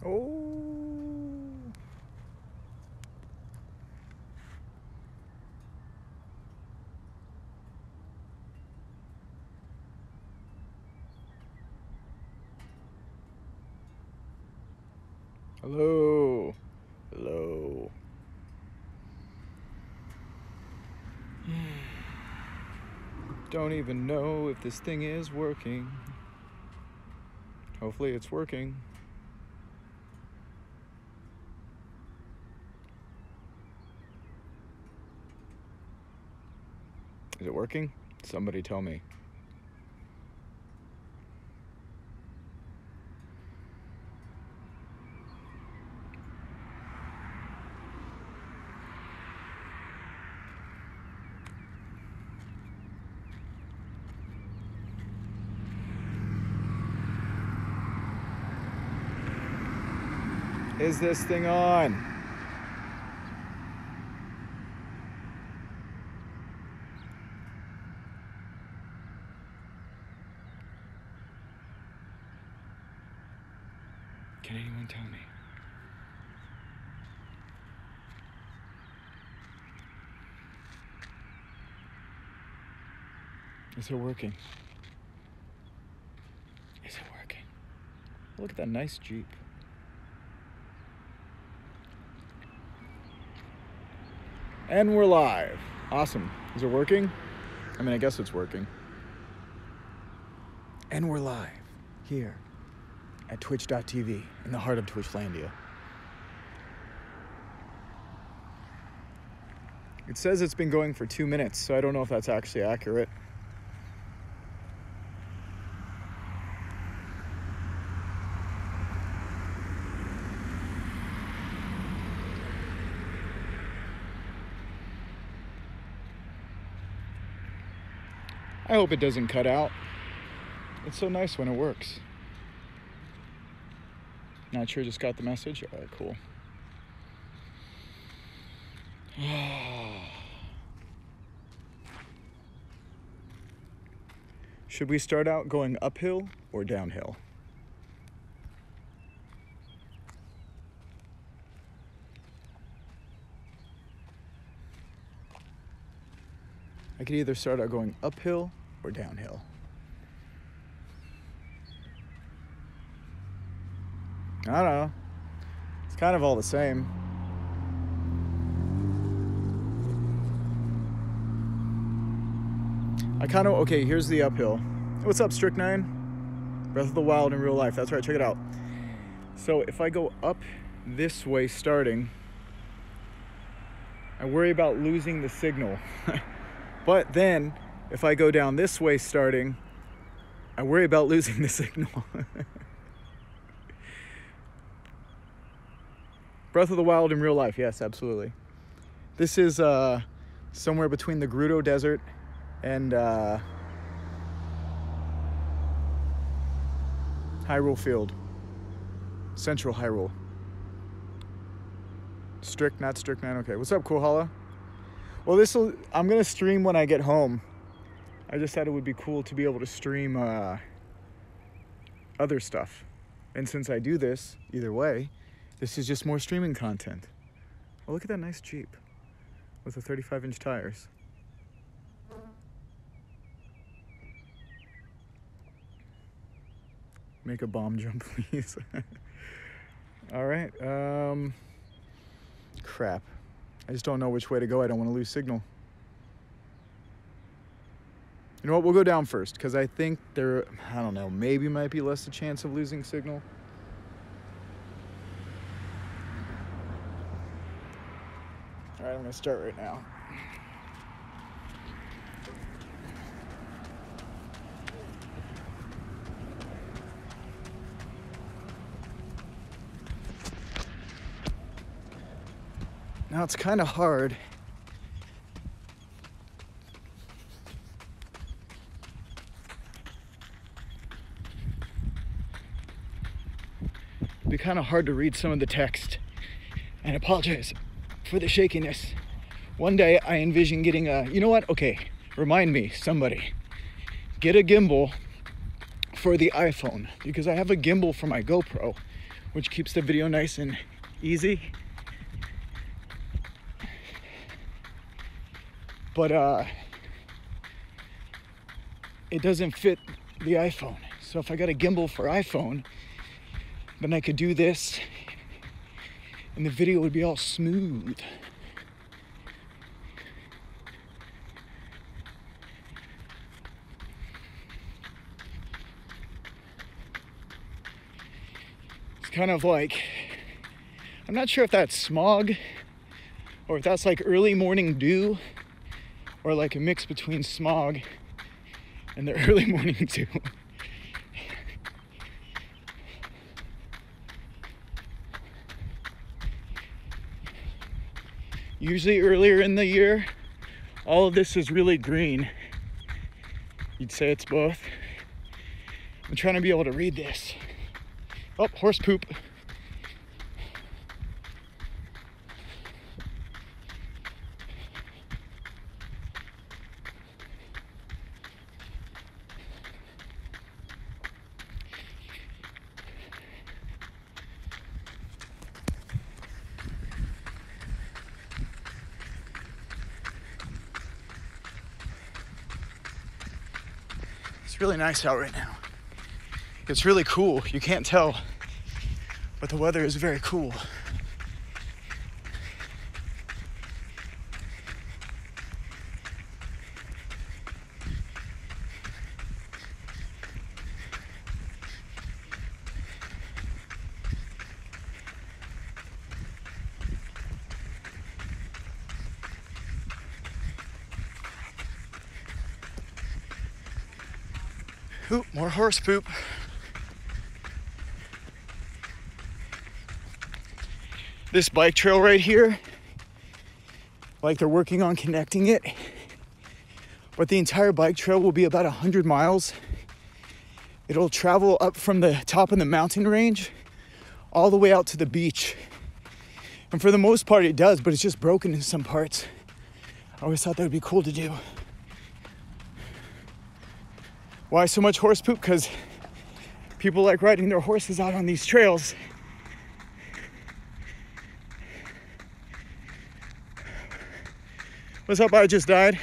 Oh. Hello. Hello. Don't even know if this thing is working. Hopefully it's working. Is it working? Somebody tell me. Is this thing on? Can anyone tell me? Is it working? Is it working? Look at that nice Jeep. And we're live. Awesome. Is it working? I mean, I guess it's working. And we're live here at Twitch.tv in the heart of Twitchlandia. It says it's been going for 2 minutes, so I don't know if that's actually accurate. I hope it doesn't cut out. It's so nice when it works. Not sure, just got the message. All right, cool. Should we start out going uphill or downhill? I could either start out going uphill or downhill. I don't know. It's kind of all the same. Okay, here's the uphill. What's up, Strychnine? Breath of the Wild in real life. That's right, check it out. So if I go up this way starting, I worry about losing the signal. But then, if I go down this way starting, I worry about losing the signal. Breath of the Wild in real life, yes, absolutely. This is somewhere between the Gerudo Desert and Hyrule Field. Central Hyrule. Not Strychnine, okay. What's up, Kohala? Well, I'm gonna stream when I get home. I just thought it would be cool to be able to stream other stuff. And since I do this, either way, this is just more streaming content. Oh, look at that nice Jeep with the 35-inch tires. Make a bomb jump, please. All right, crap. I just don't know which way to go. I don't want to lose signal. You know what, we'll go down first, because I think I don't know, maybe might be less a chance of losing signal. All right, I'm gonna start right now. Now it's kind of hard. It'd be kind of hard to read some of the text. And I apologize for the shakiness. One day I envision getting you know what? Okay, remind me, somebody. Get a gimbal for the iPhone, because I have a gimbal for my GoPro, which keeps the video nice and easy. But it doesn't fit the iPhone. So if I got a gimbal for iPhone, then I could do this and the video would be all smooth. It's kind of like, I'm not sure if that's smog or if that's like early morning dew or like a mix between smog and the early morning dew. Usually earlier in the year, all of this is really green. You'd say it's both. I'm trying to be able to read this. Oh, horse poop. It's really nice out right now. It's really cool. You can't tell, but the weather is very cool. Ooh, more horse poop. This bike trail right here, like they're working on connecting it, but the entire bike trail will be about 100 miles. It'll travel up from the top of the mountain range all the way out to the beach. And for the most part it does, but it's just broken in some parts. I always thought that would be cool to do. Why so much horse poop? Because people like riding their horses out on these trails. What's up? I just died.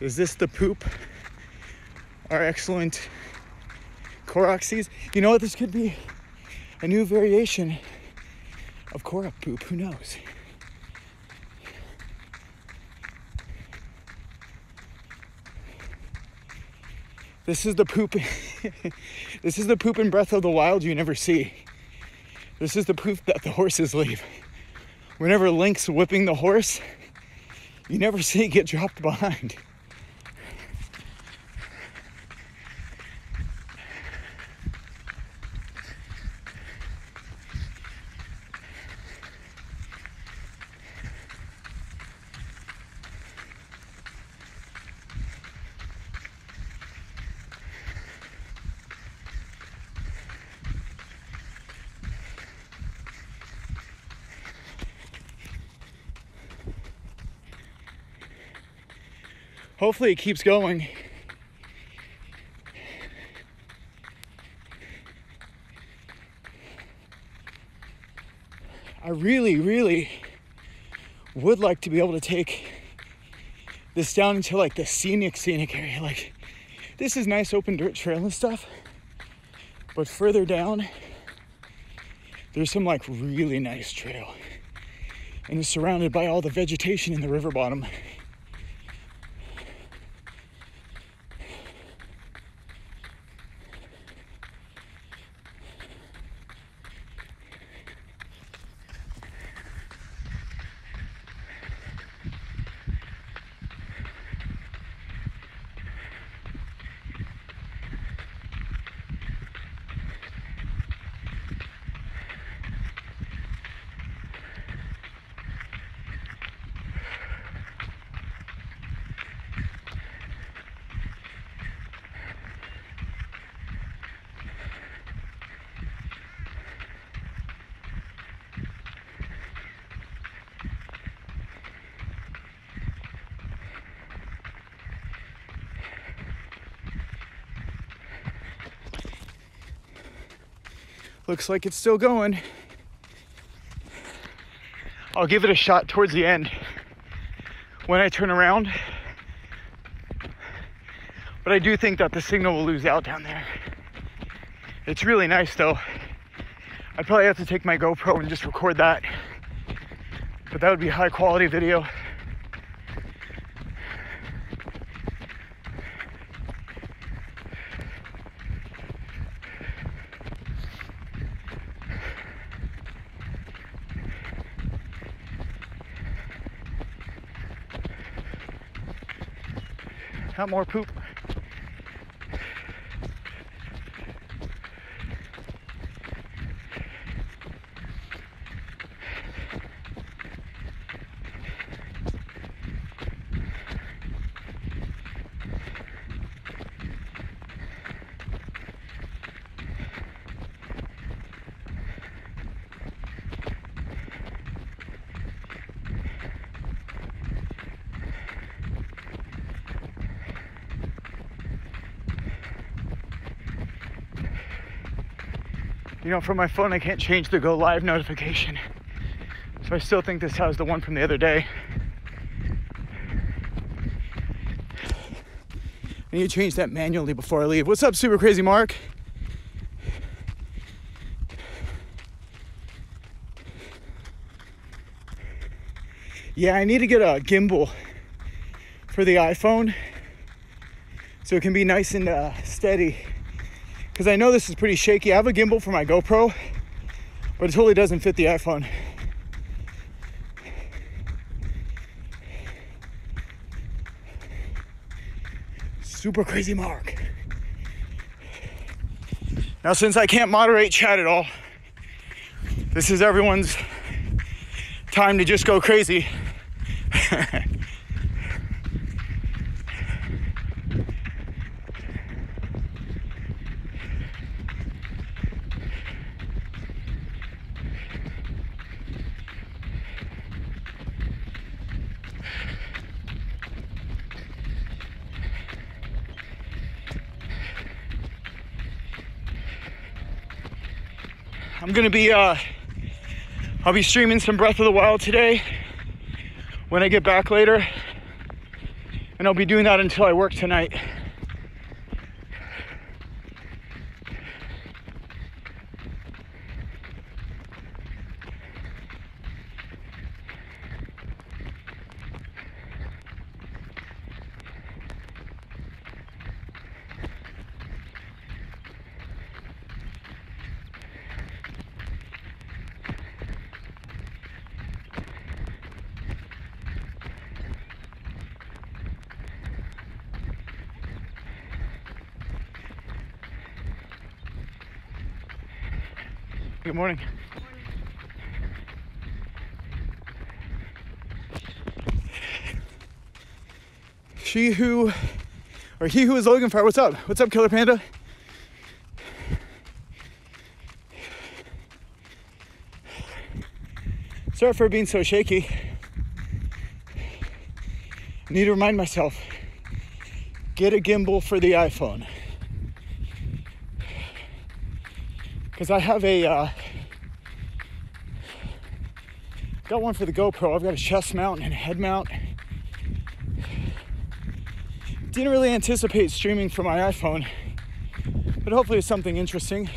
Is this the poop? Our excellent Koroxes. You know what? This could be a new variation of Korok poop. Who knows? This is the poop. This is the poop in Breath of the Wild you never see. This is the poop that the horses leave. Whenever Link's whipping the horse, you never see it get dropped behind. Hopefully it keeps going. I really would like to be able to take this down into like the scenic area. Like, this is nice open dirt trail and stuff, but further down there's some like really nice trail and it's surrounded by all the vegetation in the river bottom. Looks like it's still going. I'll give it a shot towards the end when I turn around. But I do think that the signal will lose out down there. It's really nice though. I'd probably have to take my GoPro and just record that. But that would be high quality video. Not more poop. You know, from my phone, I can't change the go live notification. So I still think this has the one from the other day. I need to change that manually before I leave. What's up, Super Crazy Mark? Yeah, I need to get a gimbal for the iPhone so it can be nice and steady. Because I know this is pretty shaky. I have a gimbal for my GoPro, but it totally doesn't fit the iPhone. Super Crazy Mark. Now, since I can't moderate chat at all, this is everyone's time to just go crazy. I'm gonna be, I'll be streaming some Breath of the Wild today when I get back later, and I'll be doing that until I work tonight. Good morning. He who is Logan Fire. What's up? What's up, Killer Panda? Sorry for being so shaky. I need to remind myself, get a gimbal for the iPhone. Because I have got one for the GoPro. I've got a chest mount and a head mount. Didn't really anticipate streaming from my iPhone, but hopefully it's something interesting.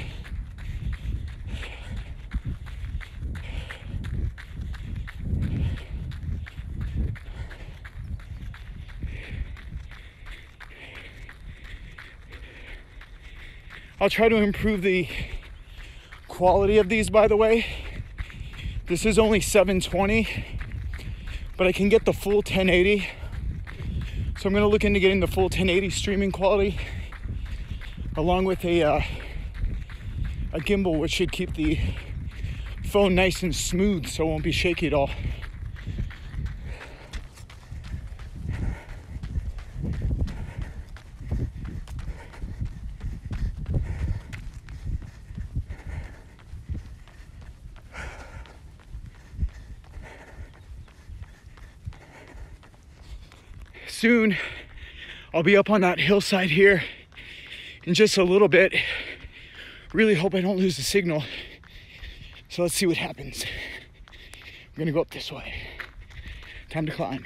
I'll try to improve the quality of these, by the way. This is only 720, but I can get the full 1080. So I'm gonna look into getting the full 1080 streaming quality, along with a gimbal, which should keep the phone nice and smooth so it won't be shaky at all. Soon I'll be up on that hillside here in just a little bit, Really hope I don't lose the signal. So let's see what happens. We're gonna go up this way. Time to climb.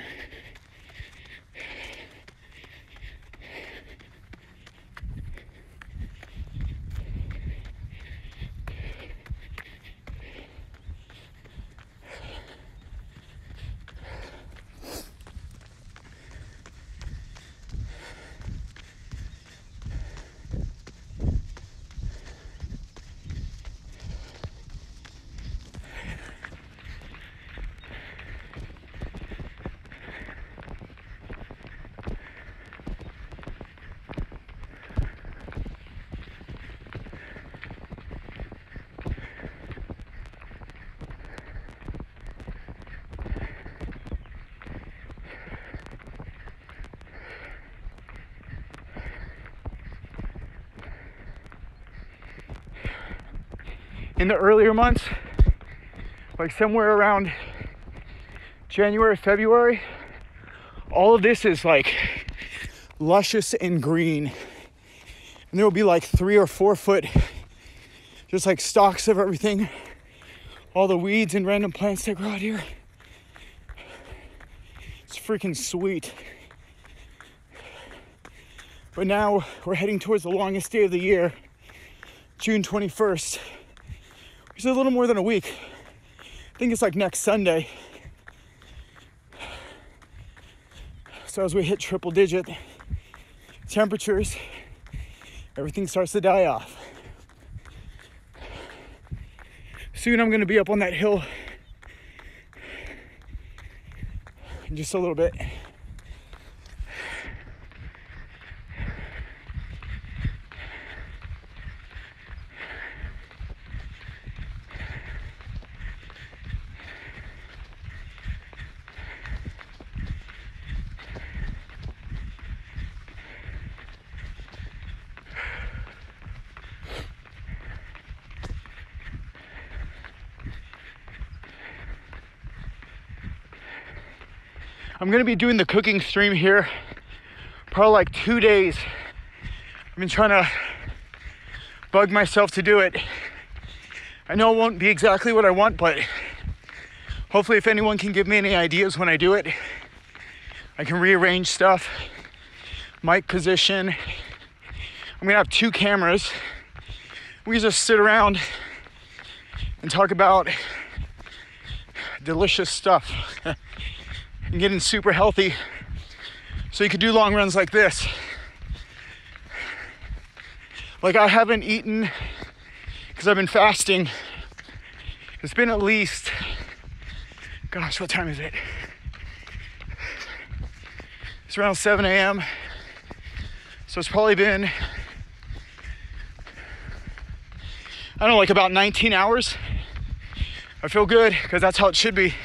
In the earlier months, like somewhere around January, February, all of this is like luscious and green. And there will be like 3 or 4 foot, just like stalks of everything. All the weeds and random plants that grow out here. It's freaking sweet. But now we're heading towards the longest day of the year, June 21st. Which is a little more than a week. I think it's like next Sunday. So as we hit triple digit temperatures, everything starts to die off. Soon I'm gonna be up on that hill in just a little bit. I'm gonna be doing the cooking stream here probably like 2 days. I've been trying to bug myself to do it. I know it won't be exactly what I want, but hopefully if anyone can give me any ideas when I do it, I can rearrange stuff, mic position. I'm gonna have 2 cameras. We just sit around and talk about delicious stuff. And getting super healthy so you could do long runs like this. Like I haven't eaten because I've been fasting. It's been at least, gosh, what time is it? It's around 7 a.m. So it's probably been, I don't know, like about 19 hours. I feel good because that's how it should be.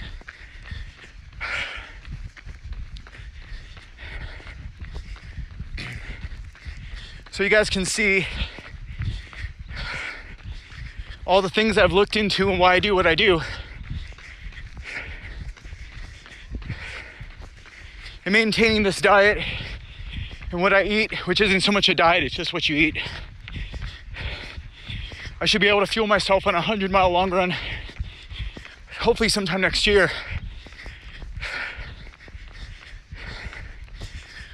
So you guys can see all the things I've looked into and why I do what I do. And maintaining this diet and what I eat, which isn't so much a diet, it's just what you eat. I should be able to fuel myself on a 100-mile long run, hopefully sometime next year.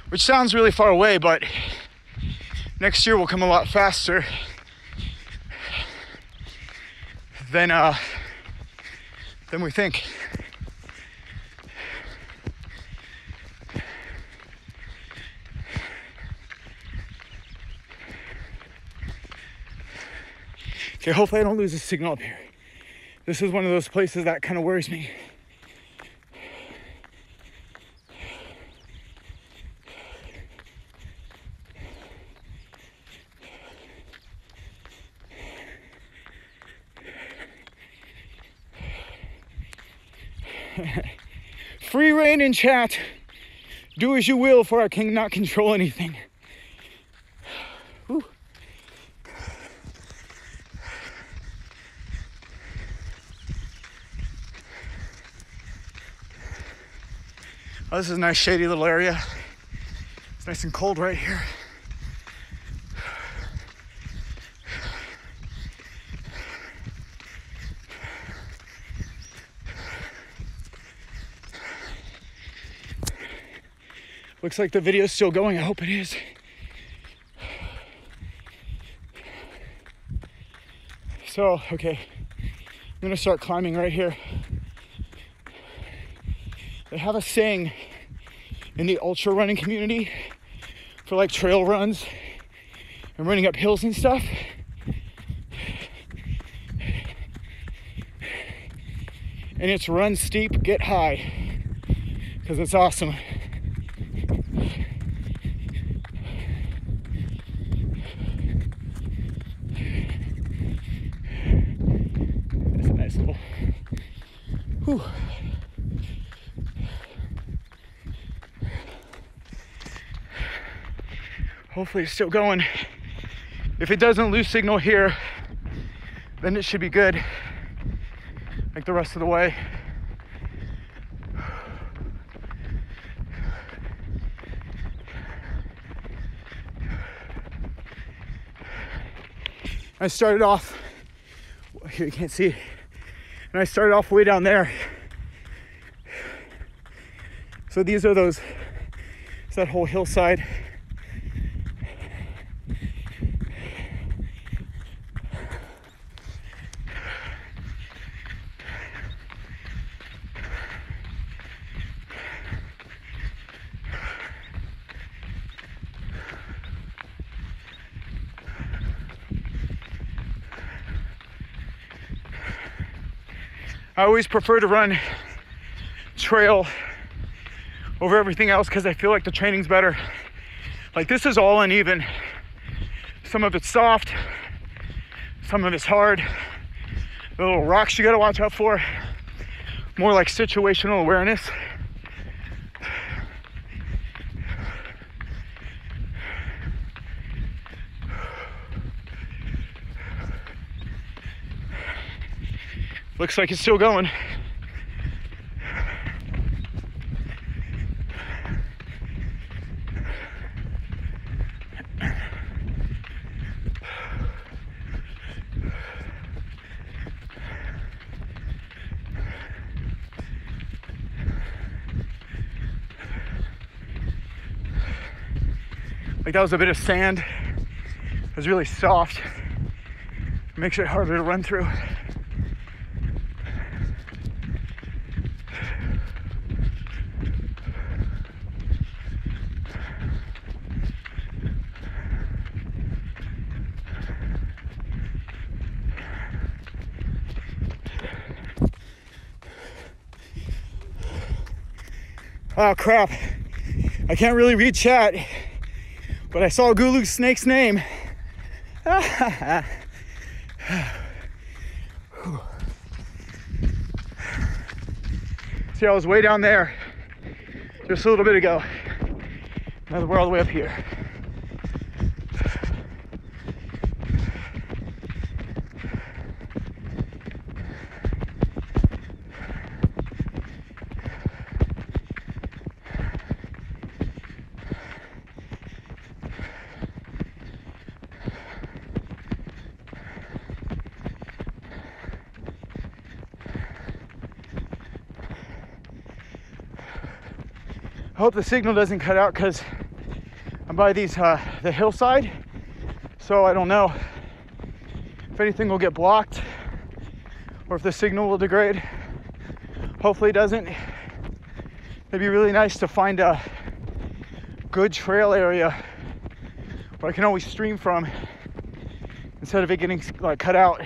Which sounds really far away, but next year will come a lot faster than we think. Okay, hopefully I don't lose the signal up here. This is one of those places that kind of worries me. Free reign in chat. Do as you will, for I cannot control anything. Whew. Oh, this is a nice shady little area. It's nice and cold right here. Looks like the video's still going. I hope it is. So, okay, I'm gonna start climbing right here. They have a saying in the ultra running community for like trail runs and running up hills and stuff. And it's run steep, get high, because it's awesome. That's a nice little, whew. Hopefully it's still going. If it doesn't lose signal here, then it should be good, like the rest of the way. I started off, here you can't see, and I started off way down there. So these are those, it's that whole hillside. I always prefer to run trail over everything else because I feel like the training's better. Like this is all uneven. Some of it's soft, some of it's hard. The little rocks you gotta watch out for. More like situational awareness. Looks like it's still going. Like that was a bit of sand. It was really soft. It makes it harder to run through. Oh crap, I can't really read chat, but I saw Gulu Snake's name. See, I was way down there just a little bit ago. Now we're all the way up here. I hope the signal doesn't cut out because I'm by these the hillside, so I don't know if anything will get blocked or if the signal will degrade. Hopefully it doesn't. It'd be really nice to find a good trail area where I can always stream from instead of it getting like cut out.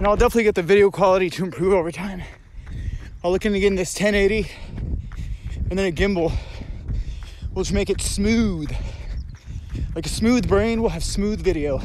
And I'll definitely get the video quality to improve over time. I'll look into getting this 1080 and then a gimbal. We'll just make it smooth. Like a smooth brain will have smooth video.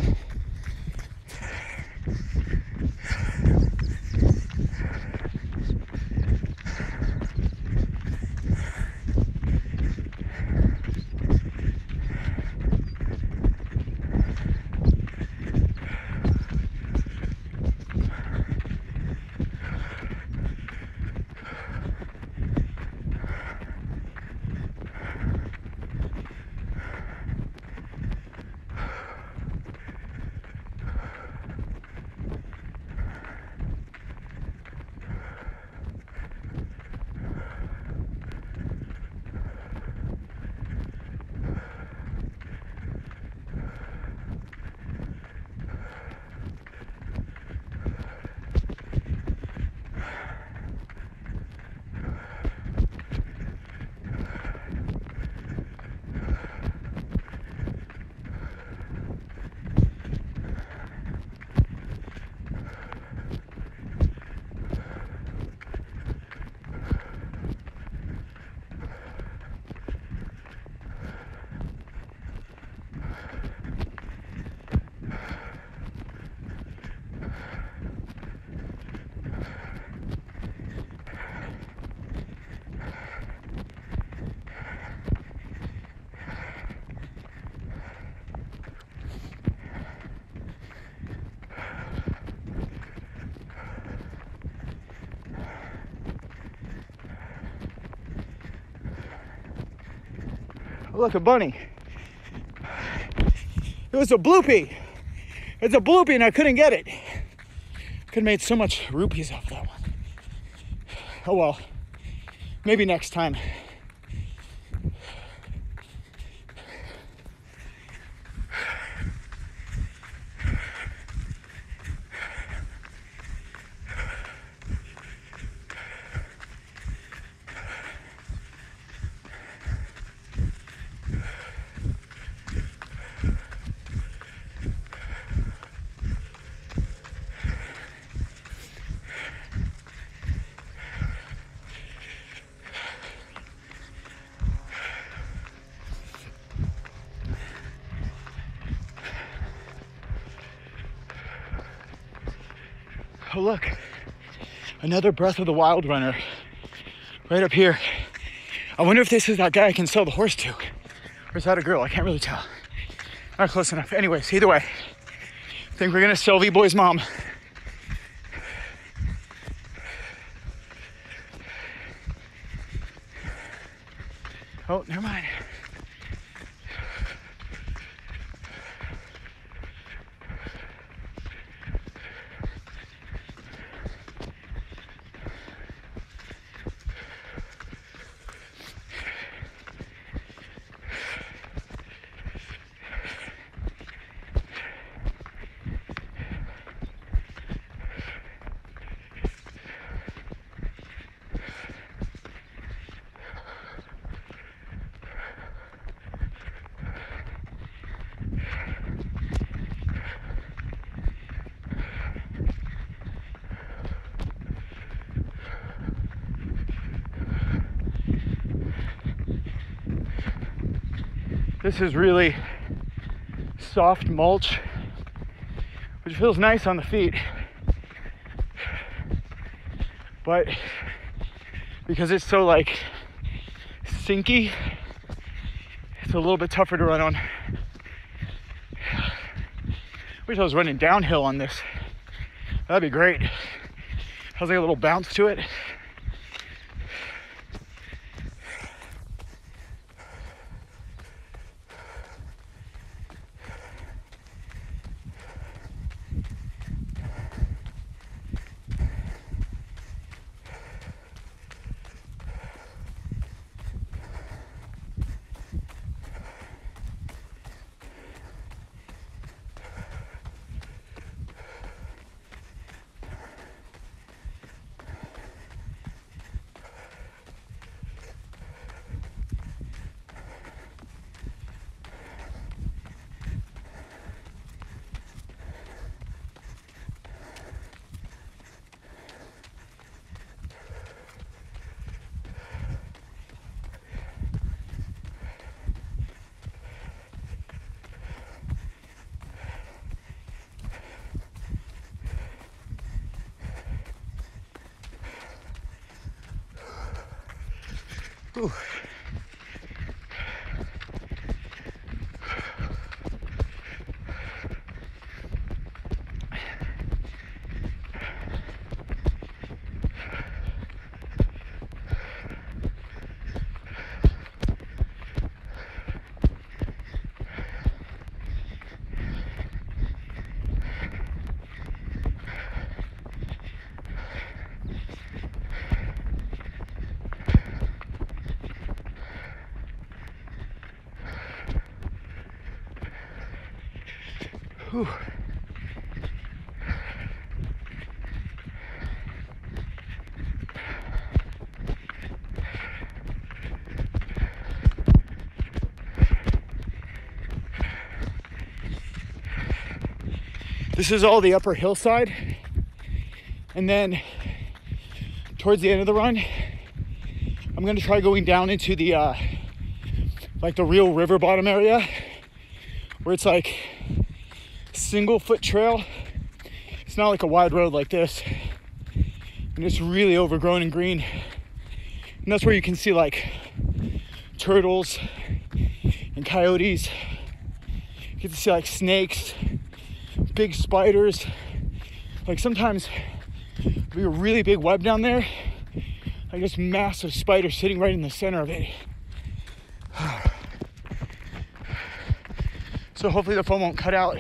Look, a bunny. It was a bloopy. It's a bloopy and I couldn't get it. Could have made so much rupees off that one. Oh well, maybe next time. Oh look, another Breath of the Wild runner right up here. I wonder if this is that guy I can sell the horse to. Or is that a girl? I can't really tell. Not close enough. Anyways, either way, I think we're gonna sell V-Boy's mom. Oh, never mind. This is really soft mulch, which feels nice on the feet. But because it's so like sinky, it's a little bit tougher to run on. Wish I was running downhill on this. That'd be great. Has like a little bounce to it. Whew. Whew. This is all the upper hillside, and then towards the end of the run, I'm gonna try going down into the like the real river bottom area, where it's like single foot trail. It's not like a wide road like this, and it's really overgrown and green. And that's where you can see like turtles and coyotes. You get to see like snakes, big spiders. Like sometimes there'll be a really big web down there, like this massive spider sitting right in the center of it. So hopefully the phone won't cut out.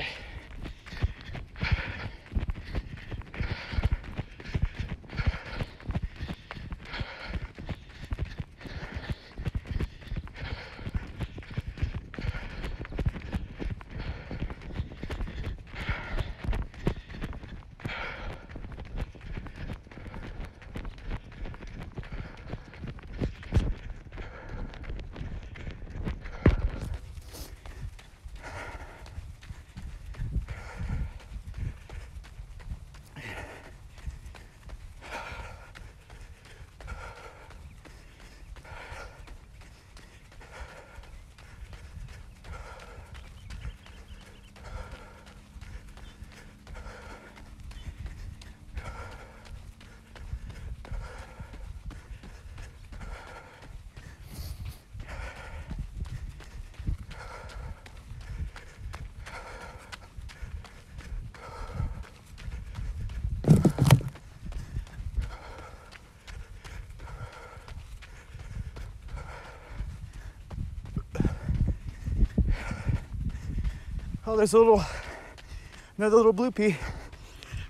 Oh, there's another little bloopy.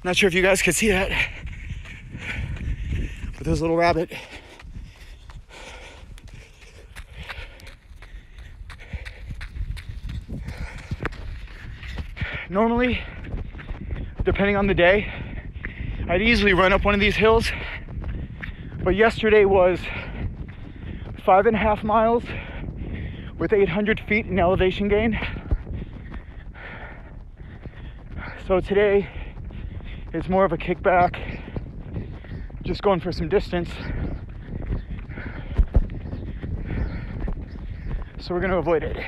Not sure if you guys could see that, but there's a little rabbit. Normally, depending on the day, I'd easily run up one of these hills, but yesterday was 5.5 miles with 800 feet in elevation gain. So today it's more of a kickback, just going for some distance. So we're gonna avoid it.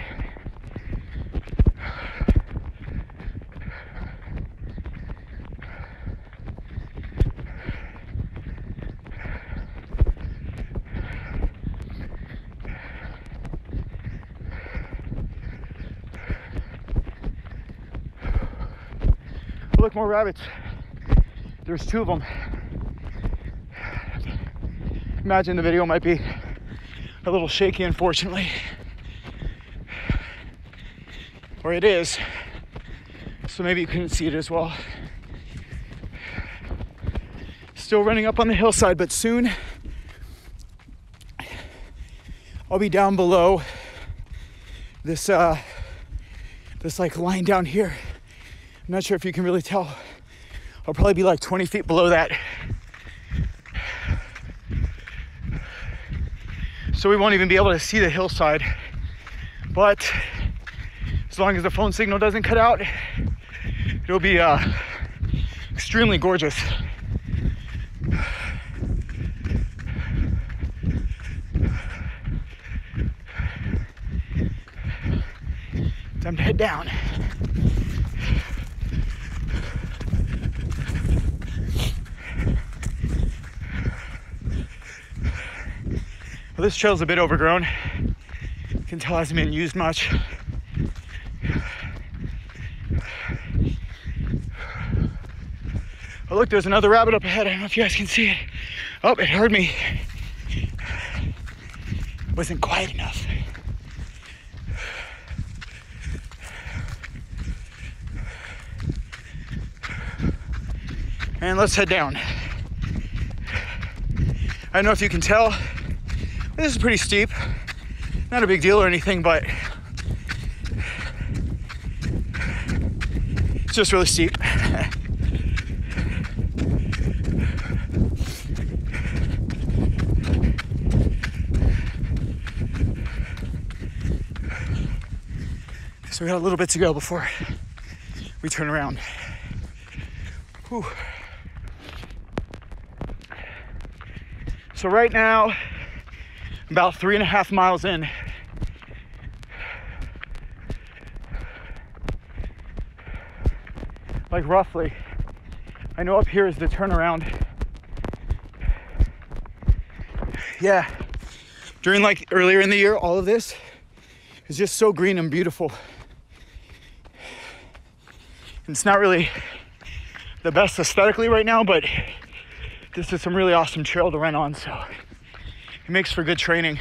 Look, more rabbits. There's 2 of them. Imagine the video might be a little shaky, unfortunately. Or it is. So maybe you couldn't see it as well. Still running up on the hillside, but soon I'll be down below this like line down here. I'm not sure if you can really tell. I'll probably be like 20 feet below that. So we won't even be able to see the hillside. But as long as the phone signal doesn't cut out, it'll be extremely gorgeous. Time to head down. Well, this trail's a bit overgrown. You can tell it hasn't been used much. Oh look, there's another rabbit up ahead. I don't know if you guys can see it. Oh, it heard me. Wasn't quiet enough. And let's head down. I don't know if you can tell, this is pretty steep. Not a big deal or anything, but it's just really steep. So we got a little bit to go before we turn around. Whew. So right now, about 3.5 miles in. Like roughly. I know up here is the turnaround. Yeah. During like earlier in the year, all of this is just so green and beautiful. It's not really the best aesthetically right now, but this is some really awesome trail to run on, so it makes for good training.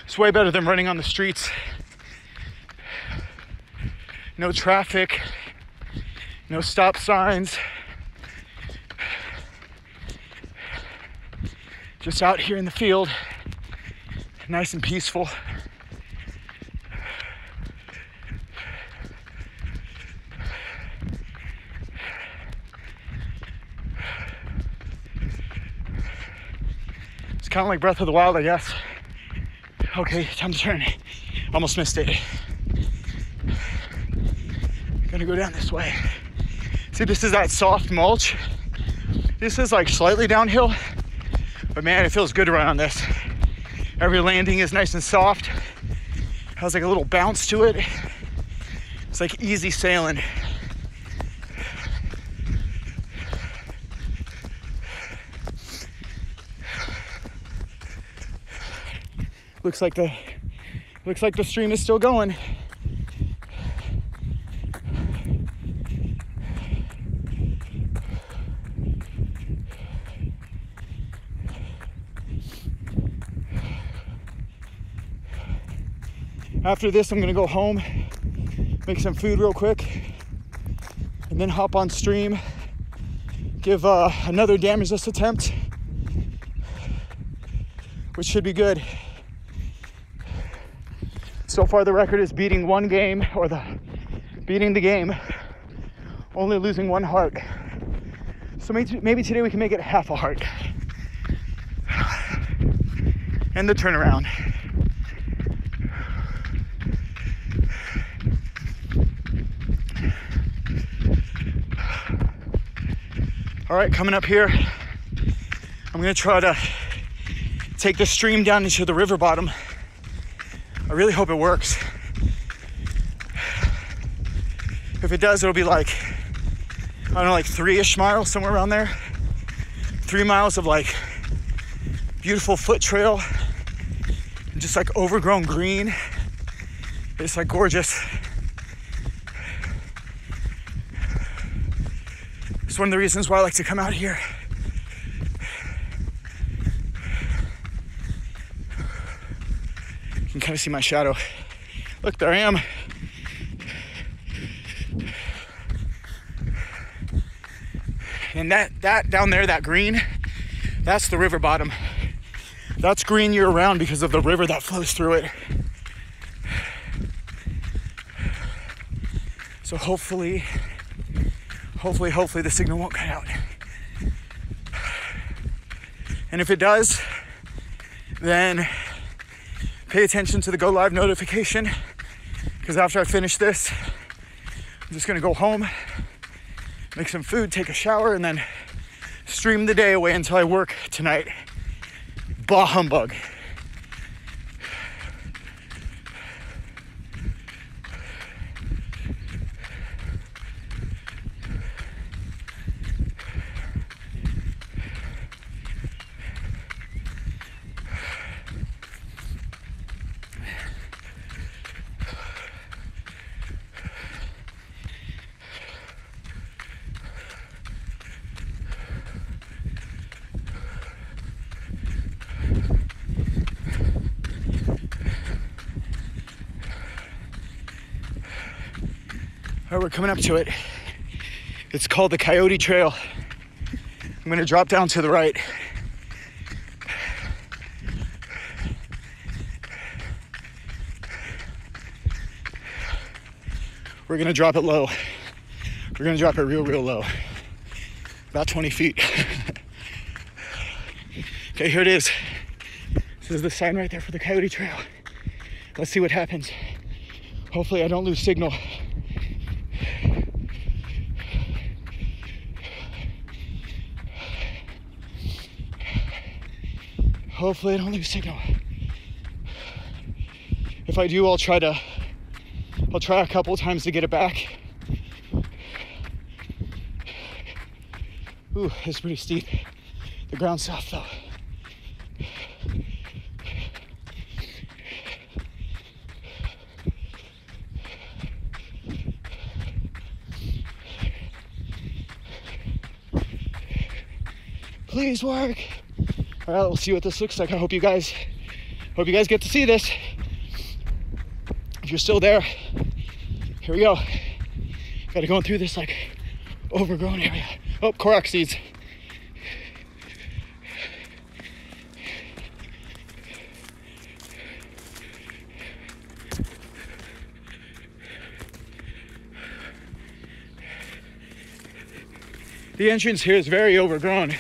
It's way better than running on the streets. No traffic, no stop signs. Just out here in the field, nice and peaceful. Kind of like Breath of the Wild, I guess. Okay, time to turn. Almost missed it. Gonna go down this way. See, this is that soft mulch. This is like slightly downhill, but man, it feels good to run on this. Every landing is nice and soft. Has like a little bounce to it. It's like easy sailing. Looks like the stream is still going. After this, I'm gonna go home, make some food real quick, and then hop on stream, give another dam resist attempt, which should be good. So far the record is beating one game, or beating the game, only losing one heart. So maybe today we can make it half a heart. And the turnaround. All right, coming up here, I'm gonna try to take the stream down into the river bottom. I really hope it works. If it does, it'll be like, I don't know, like 3-ish miles, somewhere around there. 3 miles of like beautiful foot trail and just like overgrown green. It's like gorgeous. It's one of the reasons why I like to come out here. You can kind of see my shadow. Look, there I am. And that down there, that green, that's the river bottom. That's green year round because of the river that flows through it. So hopefully the signal won't cut out. And if it does, then pay attention to the go live notification, because after I finish this, I'm just gonna go home, make some food, take a shower, and then stream the day away until I work tonight. Bah humbug. right, we're coming up to it. It's called the Coyote Trail. I'm gonna drop down to the right. We're gonna drop it low. We're gonna drop it real low. About 20 feet. Okay, here it is. This is the sign right there for the Coyote Trail. Let's see what happens. Hopefully I don't lose signal. Hopefully I don't lose signal. If I do, I'll try a couple times to get it back. Ooh, it's pretty steep. The ground's soft though. Please work. All right, we'll see what this looks like. I hope you guys get to see this. If you're still there, here we go. Gotta go through this like overgrown area. Oh, Korok seeds. The entrance here is very overgrown.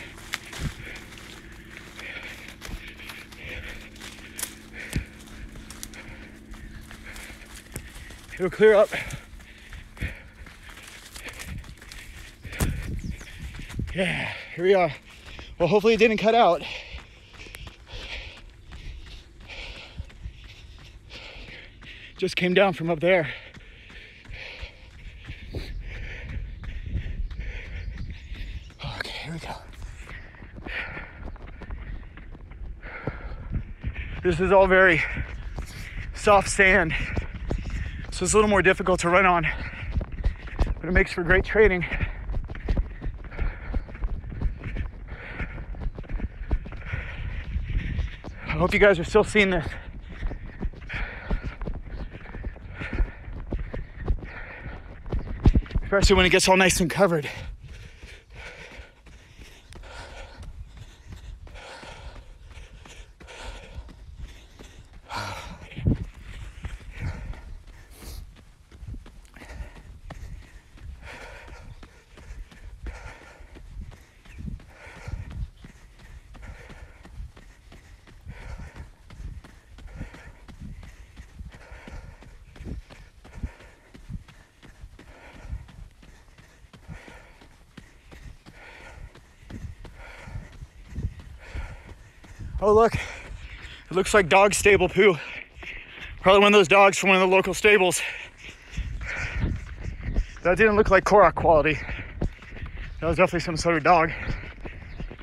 It'll clear up. Yeah, here we are. Well, hopefully it didn't cut out. Just came down from up there. Okay, here we go. This is all very soft sand, so it's a little more difficult to run on, but it makes for great training. I hope you guys are still seeing this. Especially when it gets all nice and covered. Oh look, it looks like dog stable poo. Probably one of those dogs from one of the local stables. That didn't look like Korok quality. That was definitely some sort of dog.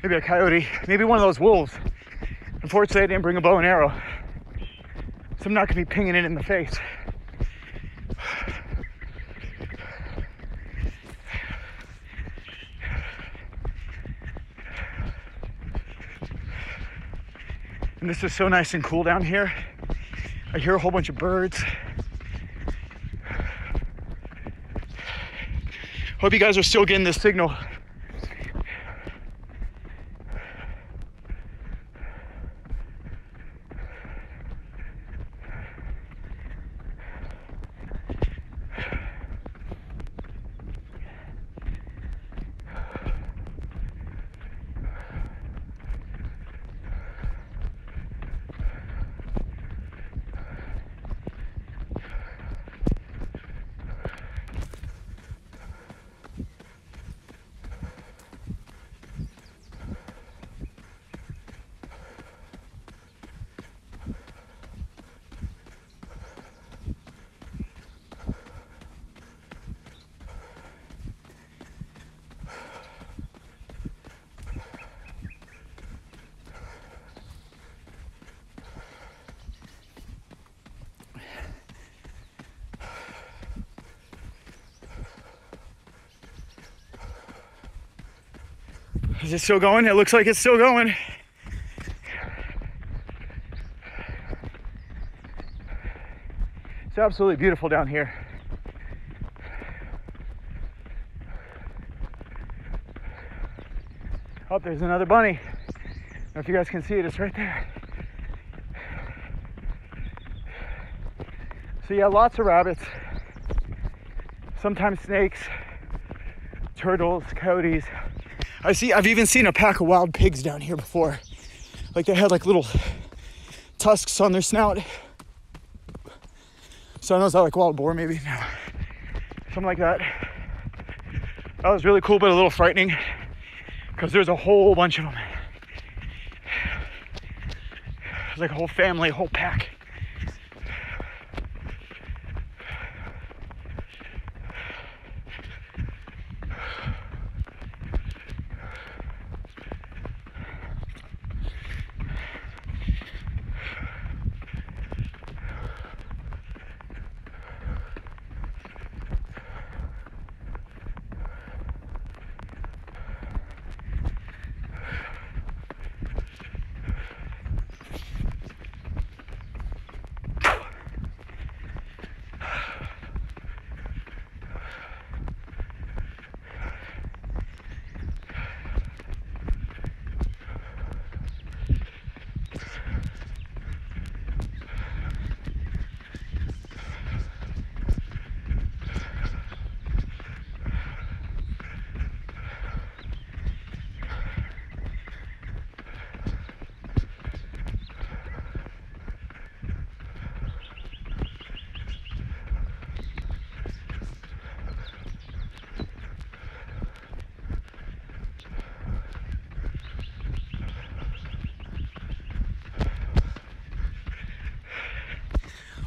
Maybe a coyote, maybe one of those wolves. Unfortunately, I didn't bring a bow and arrow, so I'm not gonna be pinging it in the face. And this is so nice and cool down here. I hear a whole bunch of birds. Hope you guys are still getting this signal. Is it still going? It looks like it's still going. It's absolutely beautiful down here. Oh, there's another bunny. I don't know if you guys can see it, it's right there. So yeah, lots of rabbits. Sometimes snakes, turtles, coyotes. I've even seen a pack of wild pigs down here before. Like they had like little tusks on their snout. So I know, is that like wild boar maybe? No. Something like that. That was really cool, but a little frightening because there's a whole bunch of them. There's like a whole family, a whole pack.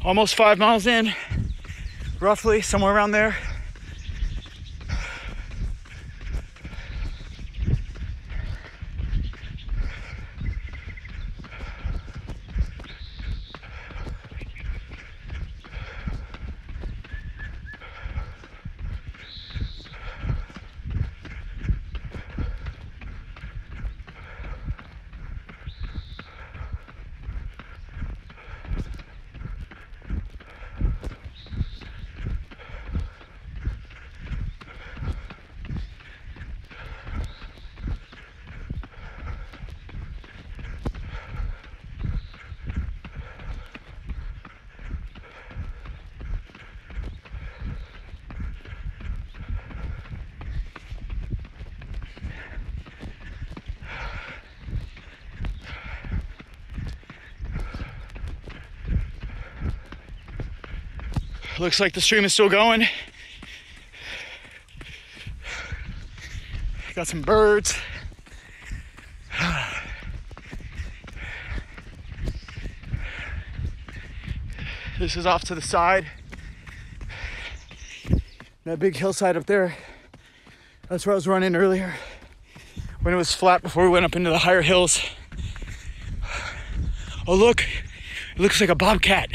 Almost 5 miles in, roughly, somewhere around there. Looks like the stream is still going. Got some birds. This is off to the side. That big hillside up there, that's where I was running earlier when it was flat before we went up into the higher hills. Oh look, it looks like a bobcat.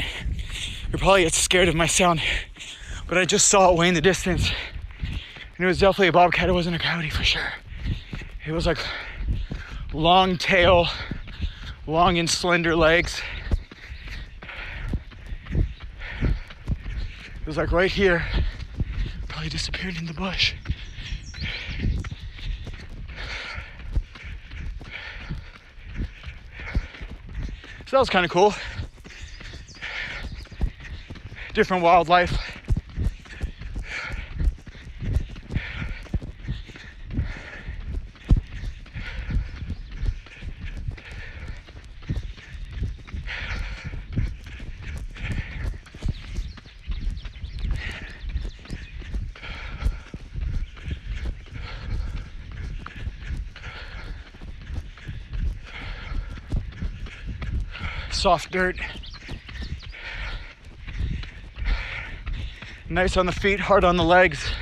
You're probably scared of my sound, but I just saw it way in the distance. And it was definitely a bobcat, it wasn't a coyote for sure. It was like long tail, long and slender legs. It was like right here, probably disappeared in the bush. So that was kind of cool. Different wildlife. Soft dirt. Nice on the feet, hard on the legs.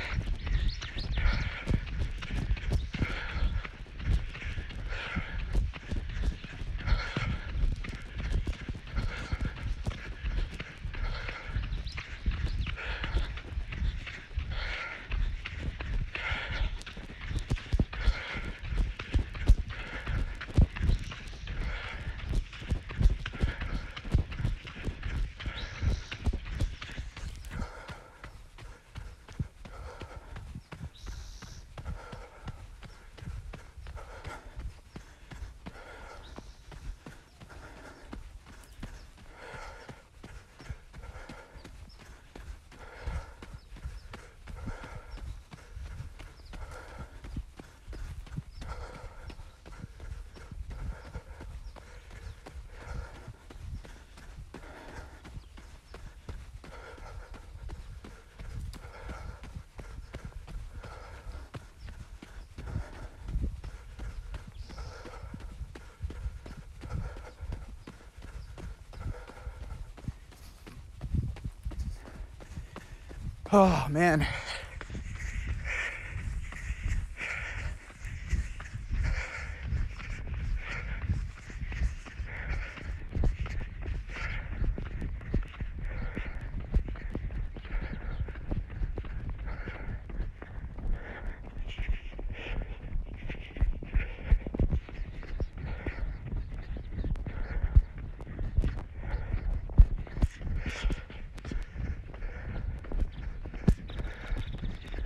Oh man.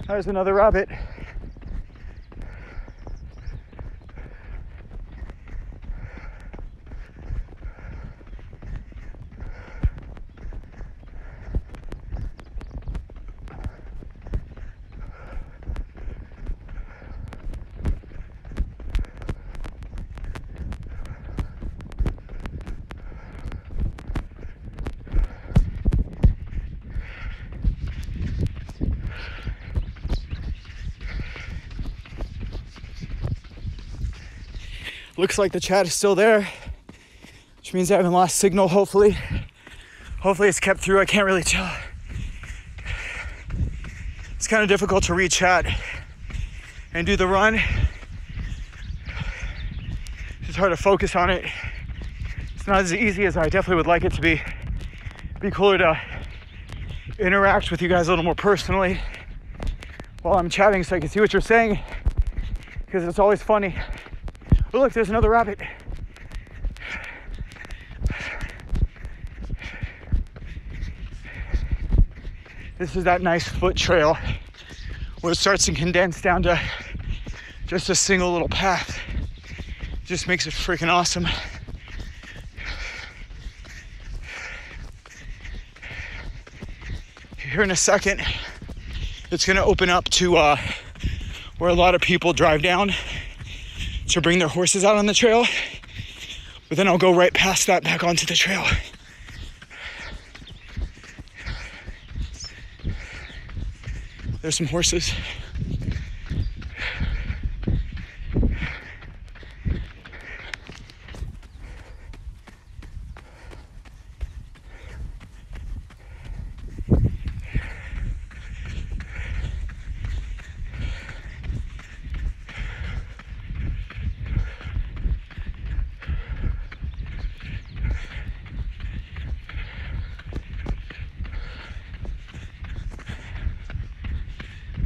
There's another rabbit. Looks like the chat is still there, which means I haven't lost signal, hopefully. Hopefully it's kept through, I can't really tell. It's kind of difficult to read chat and do the run. It's hard to focus on it. It's not as easy as I definitely would like it to be. It'd be cooler to interact with you guys a little more personally while I'm chatting so I can see what you're saying, because it's always funny. Oh look, there's another rabbit. This is that nice foot trail where it starts to condense down to just a single little path. Just makes it freaking awesome. Here in a second, it's gonna open up to where a lot of people drive down to bring their horses out on the trail, but then I'll go right past that back onto the trail. There's some horses.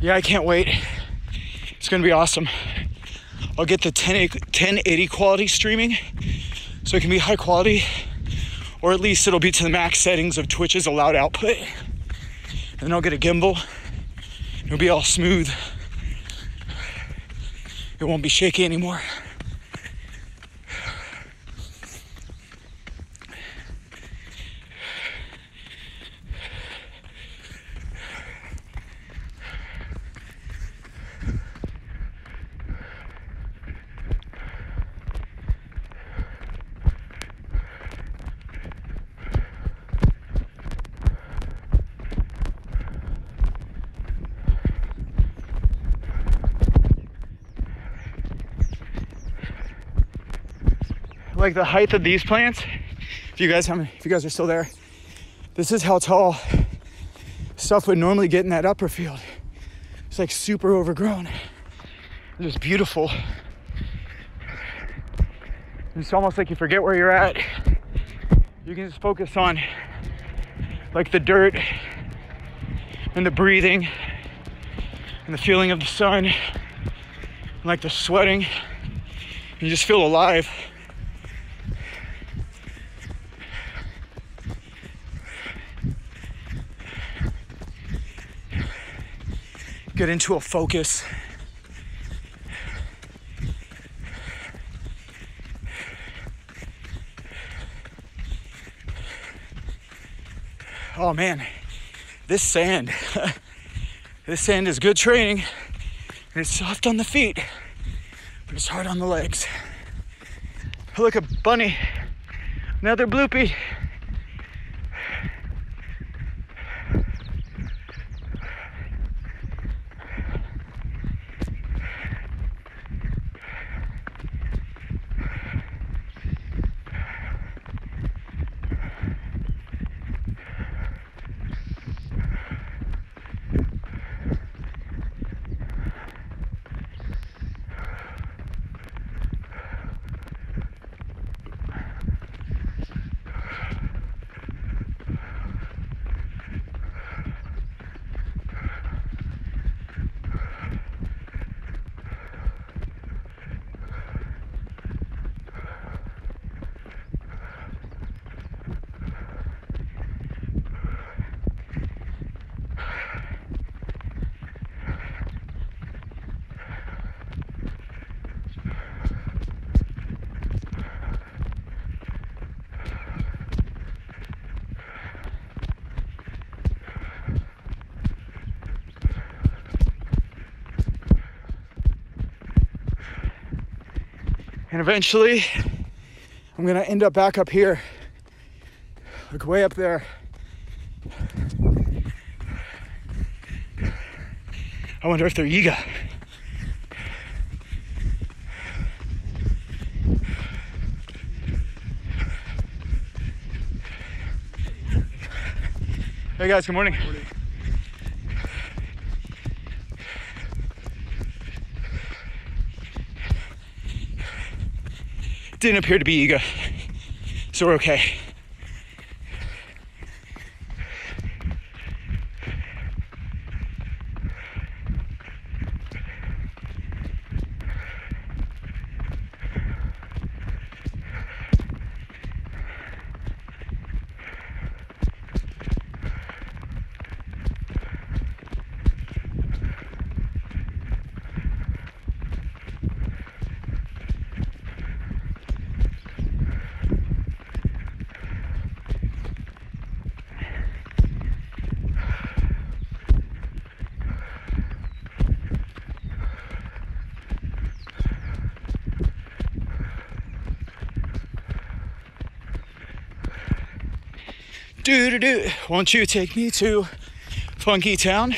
Yeah, I can't wait. It's gonna be awesome. I'll get the 1080 quality streaming so it can be high quality, or at least it'll be to the max settings of Twitch's allowed output. And then I'll get a gimbal. It'll be all smooth. It won't be shaky anymore. Like the height of these plants, if you guys are still there, this is how tall stuff would normally get in that upper field. It's like super overgrown. It's just beautiful. It's almost like you forget where you're at. You can just focus on like the dirt and the breathing and the feeling of the sun and like the sweating. You just feel alive. Get into a focus. Oh man, this sand is good training, and it's soft on the feet, but it's hard on the legs. Look, a bunny, another bloopy. And eventually, I'm gonna end up back up here. Like way up there. I wonder if they're Yiga. Hey guys, good morning. Didn't appear to be Yiga, so we're okay. Do-do-do, won't you take me to Funky Town?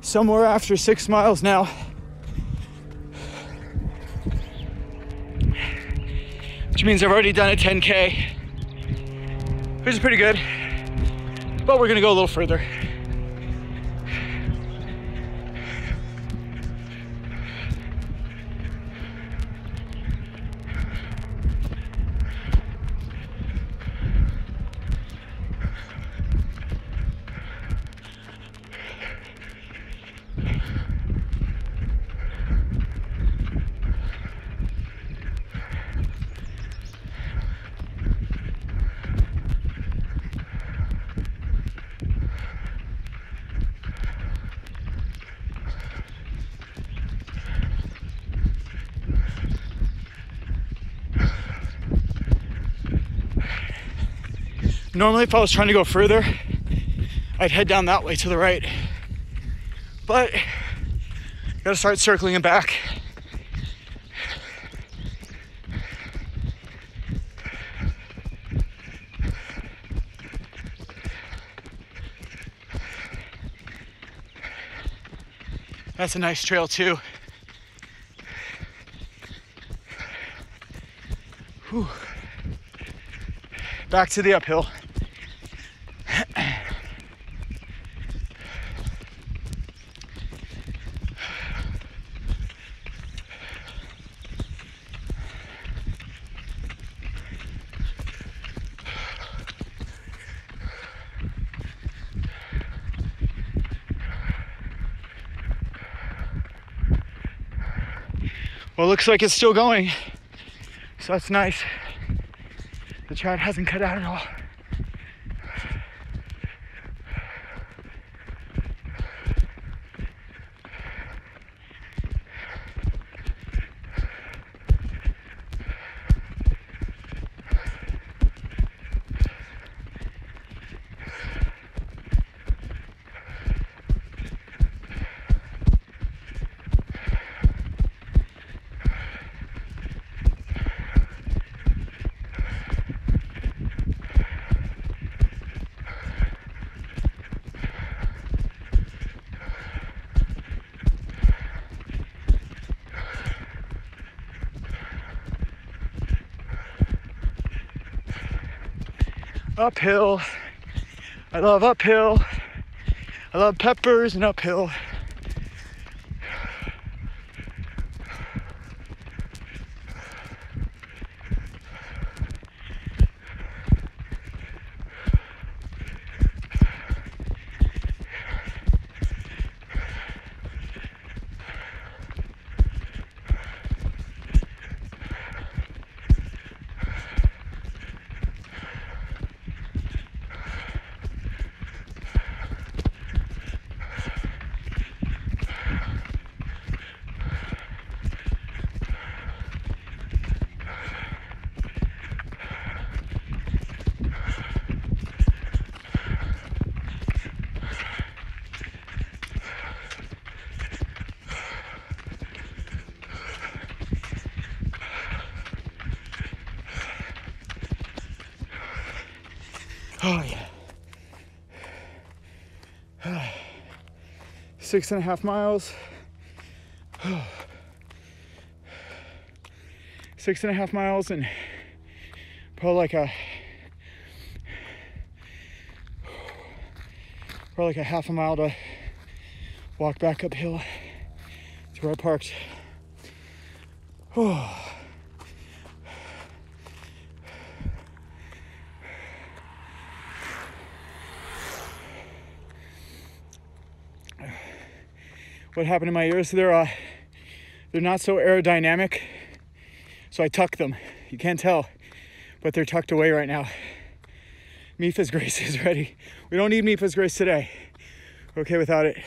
Somewhere after 6 miles now. Which means I've already done a 10K, which is pretty good, but we're gonna go a little further. Normally, if I was trying to go further, I'd head down that way to the right. But, gotta start circling it back. That's a nice trail too. Whew. Back to the uphill. Well, it looks like it's still going, so that's nice. The chat hasn't cut out at all. Uphill. I love uphill. I love peppers and uphill. Oh yeah. 6.5 miles. 6.5 miles and probably like a half a mile to walk back uphill to where I parked. Oh. What happened to my ears? They're not so aerodynamic, so I tucked them. You can't tell, but they're tucked away right now. Mifa's Grace is ready. We don't need Mifa's Grace today. We're okay without it.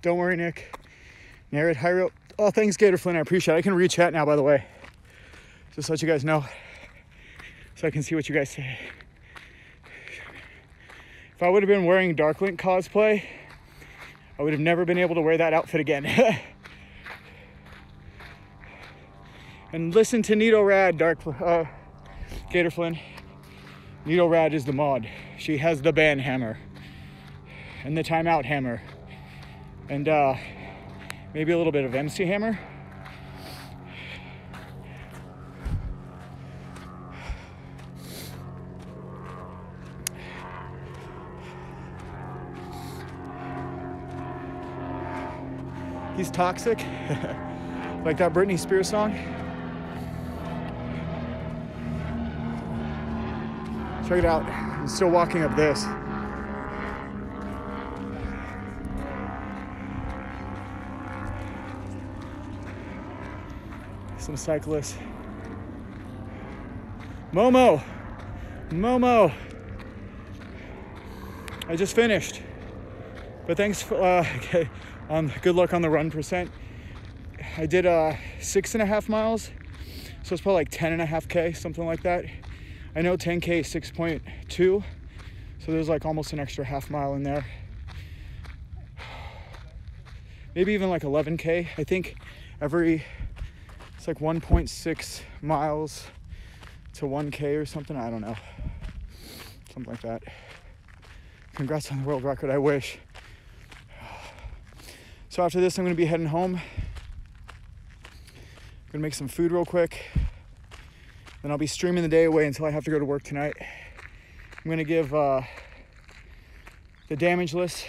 Don't worry, Nick. Narrate high rope. Oh, thanks, Gator Flynn. I appreciate it. I can read chat now, by the way. Just to let you guys know, so I can see what you guys say. If I would have been wearing Darklink cosplay, I would have never been able to wear that outfit again. And listen to Nito Rad, Gator Flynn. Nito Rad is the mod. She has the ban hammer and the timeout hammer. And maybe a little bit of MC Hammer. He's toxic, like that Britney Spears song. Check it out. I'm still walking up this. Some cyclists. Momo. I just finished. But thanks for, good luck on the run percent. I did 6.5 miles. So it's probably like 10.5K, something like that. I know 10K is 6.2. So there's like almost an extra half mile in there. Maybe even like 11K. I think it's like 1.6 miles to 1K or something. I don't know. Something like that. Congrats on the world record, I wish. So after this, I'm gonna be heading home. I'm gonna make some food real quick. Then I'll be streaming the day away until I have to go to work tonight. I'm gonna give the Damageless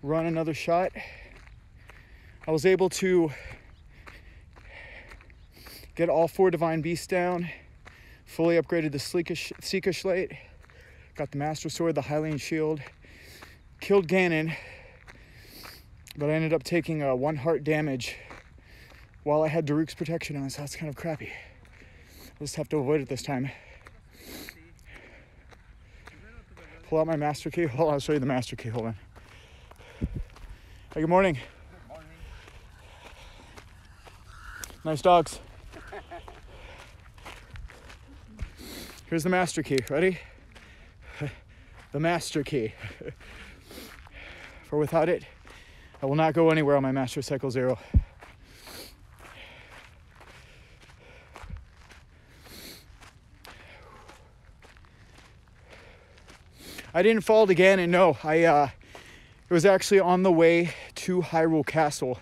run another shot. I was able to get all 4 Divine Beasts down, fully upgraded the Sika Slate, got the Master Sword, the Hylian Shield, killed Ganon, but I ended up taking 1 heart damage while I had Daruk's protection on, so that's kind of crappy. I'll just have to avoid it this time. Pull out my master key. Hold on, I'll show you the master key. Hold on. Hey, good morning. Good morning. Nice dogs. Here's the master key. Ready? The master key. For without it, I will not go anywhere on my Master Cycle Zero. I didn't fall again, and no, I It was actually on the way to Hyrule Castle.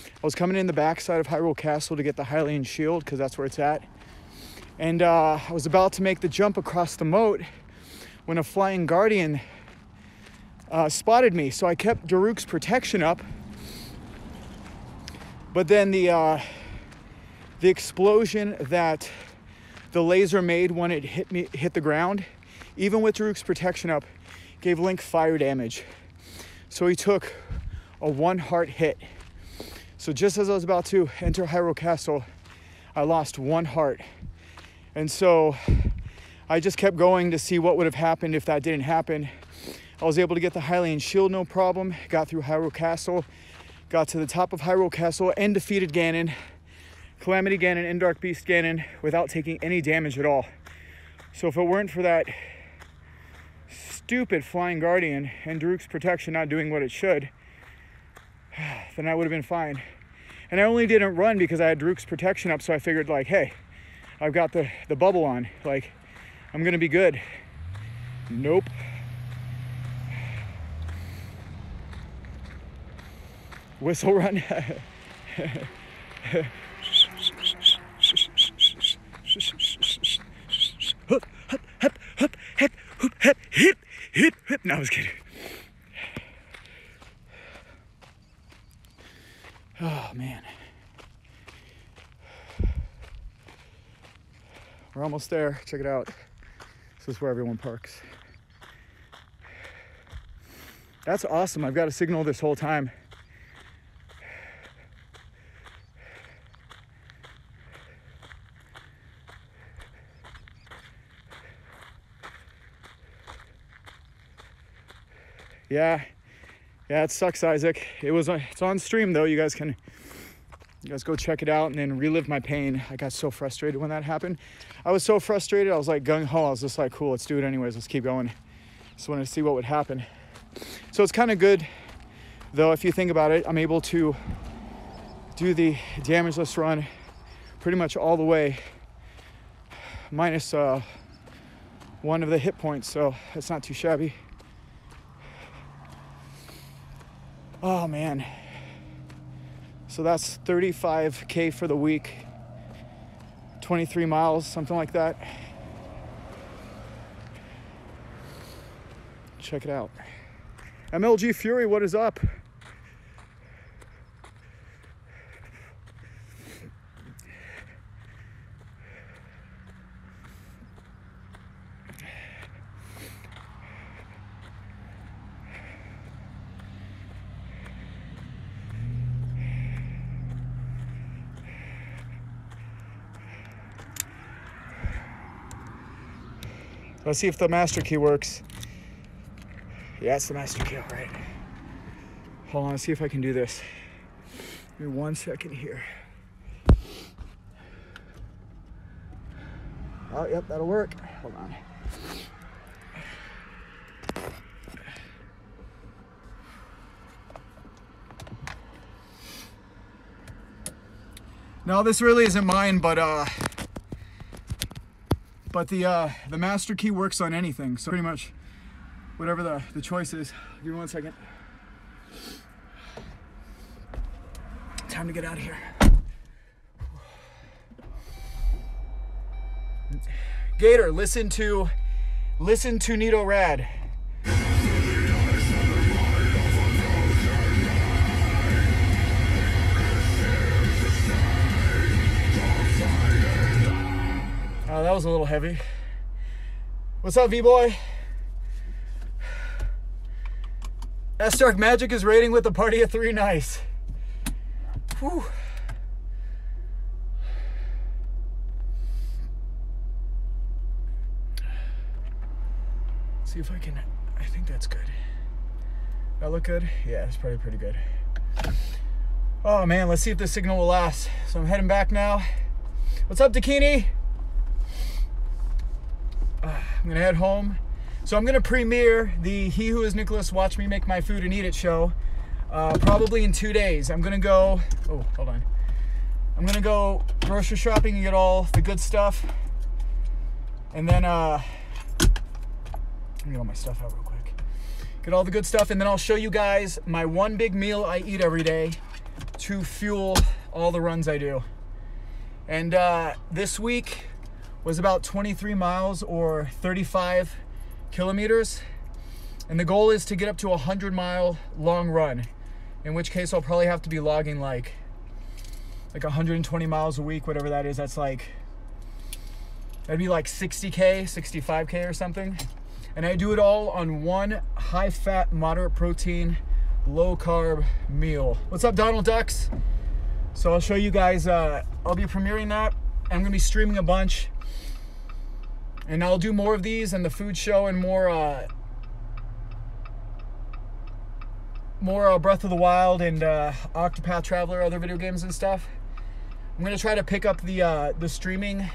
I was coming in the backside of Hyrule Castle to get the Hylian shield because that's where it's at. And I was about to make the jump across the moat when a flying guardian spotted me. So I kept Daruk's protection up. But then the explosion that the laser made when it hit the ground, even with Daruk's protection up, gave Link fire damage. So he took a 1 heart hit. So just as I was about to enter Hyrule Castle, I lost 1 heart. And so I just kept going to see what would have happened if that didn't happen. I was able to get the Hylian shield no problem, got through Hyrule Castle, got to the top of Hyrule Castle and defeated Ganon, Calamity Ganon and Dark Beast Ganon without taking any damage at all. So if it weren't for that stupid flying guardian and Daruk's protection not doing what it should, then I would have been fine. And I only didn't run because I had Daruk's protection up, so I figured like, hey, I've got the bubble on, like, I'm gonna be good. Nope. Whistle run. No, I was kidding. Oh man, we're almost there. Check it out. This is where everyone parks. That's awesome. I've got a signal this whole time. Yeah, it sucks, Isaac. It's on stream though. You guys go check it out and then relive my pain. I got so frustrated when that happened. I was so frustrated. I was like gung-ho. I was just like, cool, let's do it anyways. Let's keep going. Just wanted to see what would happen. So it's kind of good though, if you think about it. I'm able to do the damageless run pretty much all the way, minus 1 of the hit points. So that's not too shabby. Oh man. So that's 35K for the week. 23 miles, something like that. Check it out. MLG Fury, what is up? Let's see if the master key works. Yeah, it's the master key, all right. Hold on, let's see if I can do this. Give me 1 second here. Oh, yep, that'll work. Hold on. No, this really isn't mine, but the master key works on anything, so pretty much whatever the choice is. Give me 1 second. Time to get out of here. Gator, listen to Nito Rad. Oh, that was a little heavy. What's up, V-Boy? S-Dark Magic is raiding with a party of 3. Nice. Whew. See if I can, I think that's good. That look good? Yeah, it's probably pretty good. Oh man, let's see if the signal will last. So I'm heading back now. What's up, Dakini? I'm gonna head home. So I'm gonna premiere the He Who Is Nicholas Watch Me Make My Food and Eat It show probably in 2 days. I'm gonna go, oh, hold on. I'm gonna go grocery shopping and get all the good stuff. And then, let me get all my stuff out real quick. get all the good stuff, and then I'll show you guys my one big meal I eat every day to fuel all the runs I do. And this week was about 23 miles or 35 kilometers. And the goal is to get up to a 100-mile long run, in which case I'll probably have to be logging like 120 miles a week, whatever that is. That's like, that'd be like 60K, 65K or something. And I do it all on one high-fat, moderate-protein, low-carb meal. What's up, Donald Ducks? So I'll show you guys, I'll be premiering that. I'm gonna be streaming a bunch. And I'll do more of these and the food show and more Breath of the Wild and Octopath Traveler, other video games and stuff. I'm gonna try to pick up the streaming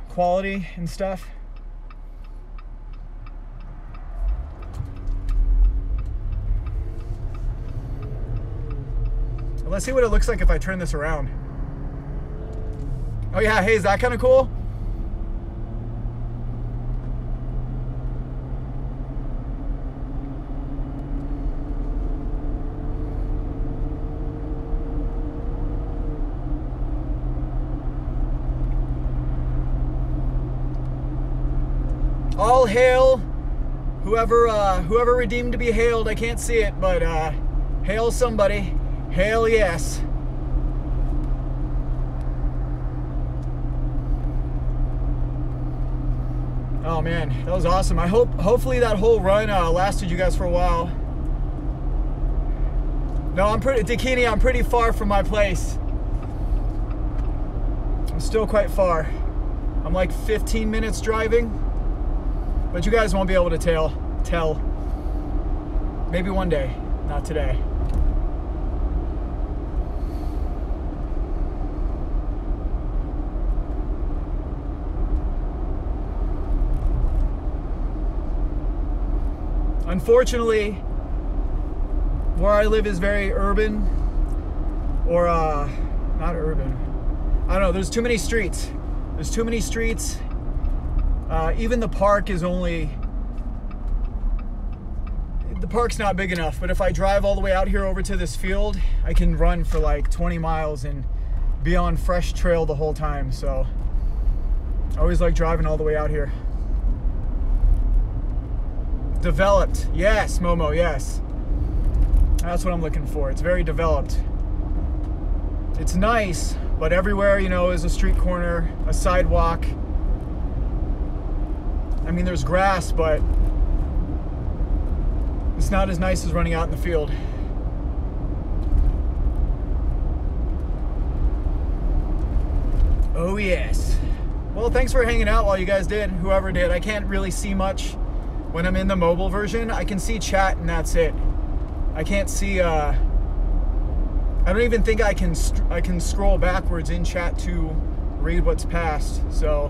quality and stuff. Let's see what it looks like if I turn this around. Oh yeah, hey, is that kind of cool? All hail whoever redeemed to be hailed. I can't see it, but hail somebody. Hail yes. Oh man, that was awesome. Hopefully that whole run lasted you guys for a while. No, Dakini, I'm pretty far from my place. I'm still quite far. I'm like 15 minutes driving, but you guys won't be able to tell. Maybe one day, not today. Unfortunately, where I live is very urban, or not urban. I don't know, there's too many streets. There's too many streets. Even the park is the park's not big enough, but if I drive all the way out here over to this field, I can run for like 20 miles and be on fresh trail the whole time. So I always like driving all the way out here. Developed, yes, Momo, yes. That's what I'm looking for. It's very developed. It's nice, but everywhere, you know, is a street corner, a sidewalk. I mean, there's grass, but it's not as nice as running out in the field. Oh yes. Well, thanks for hanging out while you guys did, whoever did. I can't really see much when I'm in the mobile version. I can see chat and that's it. I can't see, I don't even think I can scroll backwards in chat to read what's passed, so.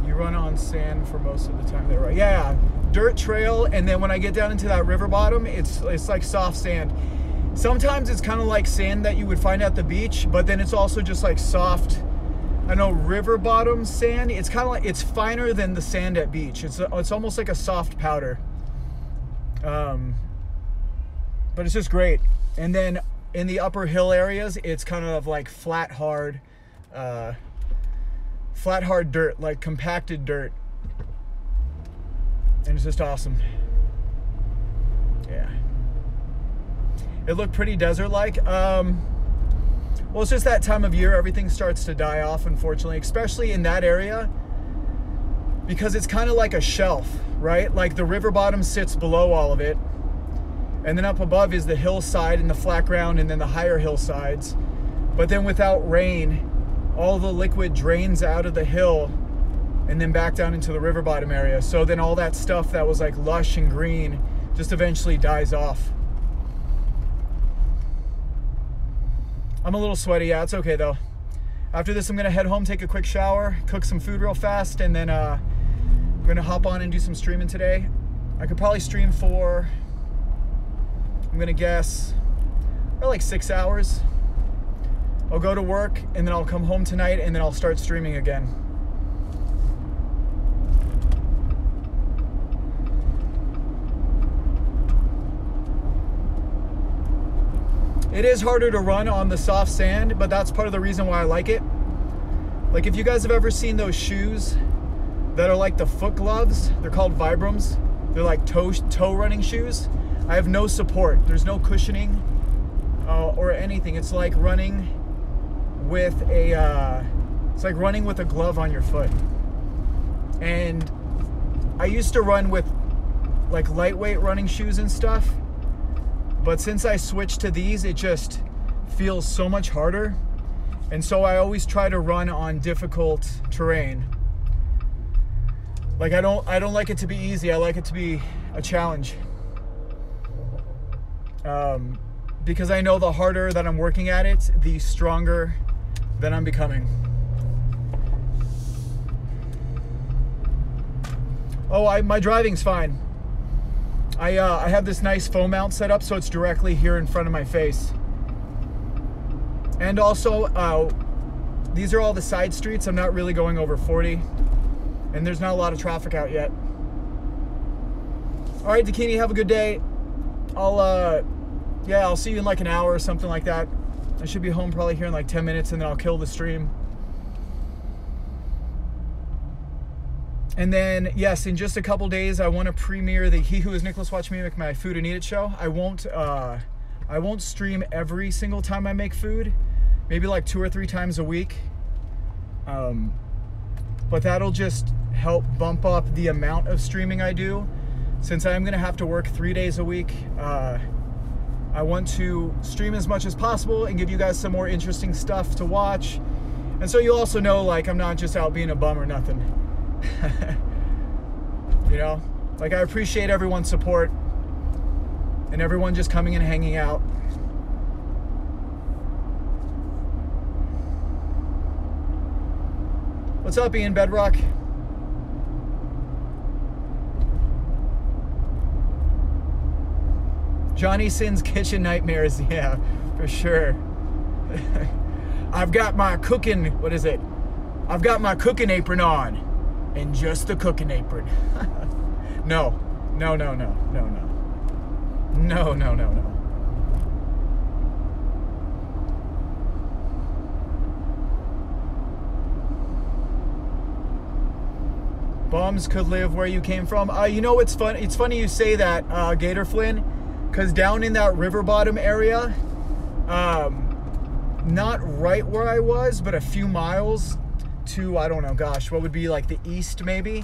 You run on sand for most of the time there, right? Yeah, dirt trail, and then when I get down into that river bottom, it's like soft sand. Sometimes it's kind of like sand that you would find at the beach, but then it's also just like soft, I know, river bottom sand. It's kind of like, it's finer than the sand at beach. It's almost like a soft powder. But it's just great. And then in the upper hill areas, it's kind of like flat, hard dirt, like compacted dirt. And it's just awesome. Yeah. It looked pretty desert-like. Well, it's just that time of year, everything starts to die off, unfortunately, especially in that area, because it's kind of like a shelf, right? Like the river bottom sits below all of it, and then up above is the hillside and the flat ground and then the higher hillsides. But then without rain, all the liquid drains out of the hill and then back down into the river bottom area. So then all that stuff that was like lush and green just eventually dies off. I'm a little sweaty, yeah, it's okay though. After this, I'm gonna head home, take a quick shower, cook some food real fast, and then I'm gonna hop on and do some streaming today. I could probably stream for, I'm gonna guess, like 6 hours. I'll go to work, and then I'll come home tonight, and then I'll start streaming again. It is harder to run on the soft sand, but that's part of the reason why I like it. Like if you guys have ever seen those shoes that are like the foot gloves, they're called Vibrams. They're like toe running shoes. I have no support. There's no cushioning or anything. It's like running with a glove on your foot. And I used to run with like lightweight running shoes and stuff, but since I switched to these, it just feels so much harder. And so I always try to run on difficult terrain. Like I don't like it to be easy. I like it to be a challenge. Because I know the harder that I'm working at it, the stronger that I'm becoming. Oh, my driving's fine. I have this nice foam mount set up so it's directly here in front of my face. And also, these are all the side streets. I'm not really going over 40. And there's not a lot of traffic out yet. All right, Dakini, have a good day. I'll see you in like an hour or something like that. I should be home probably here in like 10 minutes and then I'll kill the stream. And then, yes, in just a couple days, I want to premiere the He Who Is Nicholas Watch Me Make My Food and Eat It show. I won't stream every single time I make food, maybe like 2 or 3 times a week. But that'll just help bump up the amount of streaming I do. Since I'm gonna have to work 3 days a week, I want to stream as much as possible and give you guys some more interesting stuff to watch. And so you also know, like, I'm not just out being a bum or nothing. You know, like I appreciate everyone's support and everyone just coming and hanging out. What's up, Ian Bedrock? Johnny Sin's kitchen nightmares, yeah, for sure. I've got my cooking, what is it? I've got my cooking apron on. And just the cooking apron. No. Bums could live where you came from. You know what's fun? It's funny you say that, Gator Flynn, because down in that river bottom area, not right where I was, but a few miles to, I don't know, gosh, what would be like the east maybe?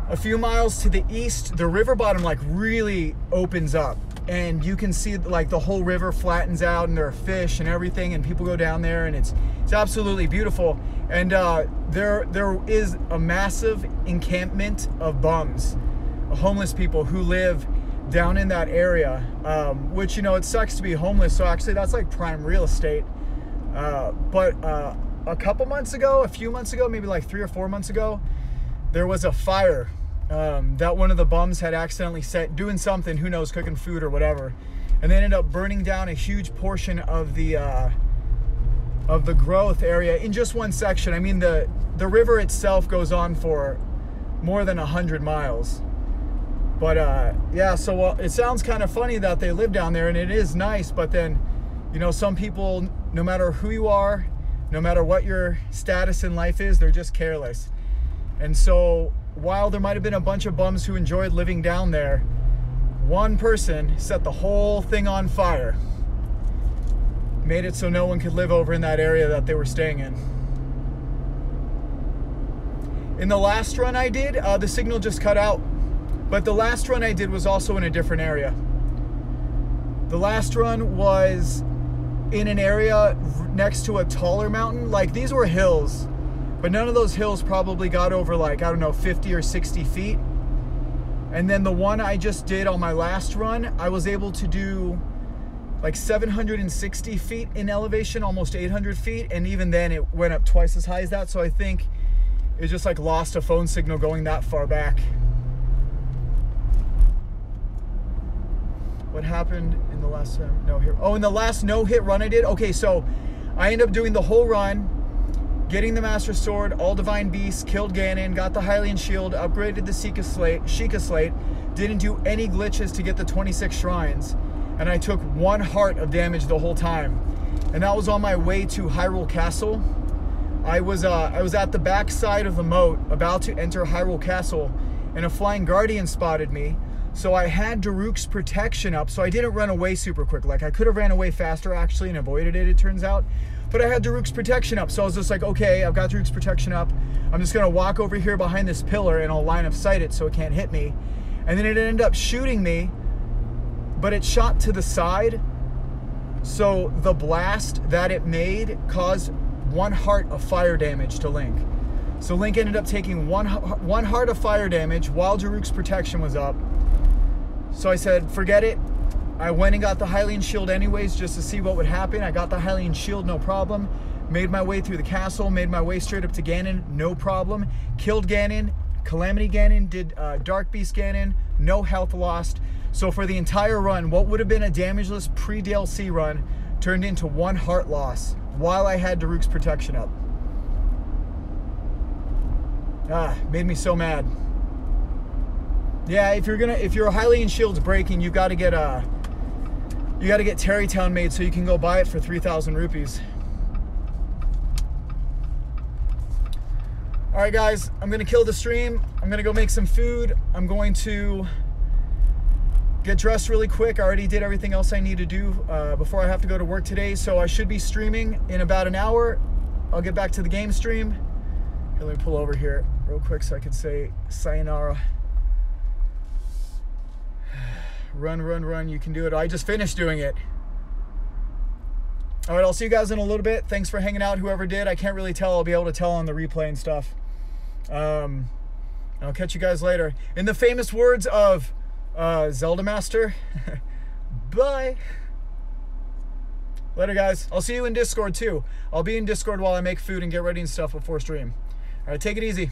A few miles to the east, the river bottom like really opens up and you can see like the whole river flattens out and there are fish and everything and people go down there and it's absolutely beautiful. And there is a massive encampment of bums, homeless people who live down in that area, which, you know, it sucks to be homeless. So actually that's like prime real estate. But a few months ago, maybe like 3 or 4 months ago, there was a fire that one of the bums had accidentally set, doing something, who knows, cooking food or whatever, and they ended up burning down a huge portion of the growth area in just one section. I mean, the river itself goes on for more than 100 miles. But yeah, so it sounds kind of funny that they live down there, and it is nice, but then, you know, some people, no matter who you are, no matter what your status in life is, they're just careless. And so while there might have been a bunch of bums who enjoyed living down there, one person set the whole thing on fire. Made it so no one could live over in that area that they were staying in. In the last run I did, the signal just cut out. But the last run I did was also in a different area. The last run was in an area next to a taller mountain. Like, these were hills, but none of those hills probably got over like, I don't know, 50 or 60 feet. And then the one I just did on my last run, I was able to do like 760 feet in elevation, almost 800 feet. And even then it went up twice as high as that. So I think it just like lost a phone signal going that far back. What happened in the last no-hit? Oh, in the last no-hit run I did? Okay, so I ended up doing the whole run, getting the Master Sword, all Divine Beasts, killed Ganon, got the Hylian Shield, upgraded the Sheikah Slate, didn't do any glitches to get the 26 shrines. and I took 1 heart of damage the whole time. And that was on my way to Hyrule Castle. I was at the back side of the moat, about to enter Hyrule Castle, and a Flying Guardian spotted me. So I had Daruk's protection up, so I didn't run away super quick. Like, I could have ran away faster actually and avoided it, it turns out. But I had Daruk's protection up, so I was just like, okay, I've got Daruk's protection up. I'm just gonna walk over here behind this pillar and I'll line of sight it so it can't hit me. And then it ended up shooting me, but it shot to the side. So the blast that it made caused 1 heart of fire damage to Link. So Link ended up taking one heart of fire damage while Daruk's protection was up. So I said, forget it. I went and got the Hylian shield anyways, just to see what would happen. I got the Hylian shield, no problem. Made my way through the castle, made my way straight up to Ganon, no problem. Killed Ganon, Calamity Ganon, did Dark Beast Ganon, no health lost. So for the entire run, what would have been a damageless pre-DLC run turned into 1 heart loss while I had Daruk's protection up. Made me so mad. Yeah, if your Hylian shield's breaking, you gotta get Tarrey Town made so you can go buy it for 3,000 rupees. All right, guys, I'm gonna kill the stream. I'm gonna go make some food. I'm going to get dressed really quick. I already did everything else I need to do before I have to go to work today, so I should be streaming in about an hour. I'll get back to the game stream. Here, let me pull over here real quick so I can say sayonara. Run, run, run, you can do it. I just finished doing it. All right, I'll see you guys in a little bit. Thanks for hanging out, whoever did. I can't really tell. I'll be able to tell on the replay and stuff. I'll catch you guys later. In the famous words of Zelda Master, bye. Later, guys. I'll see you in Discord, too. I'll be in Discord while I make food and get ready and stuff before stream. All right, take it easy.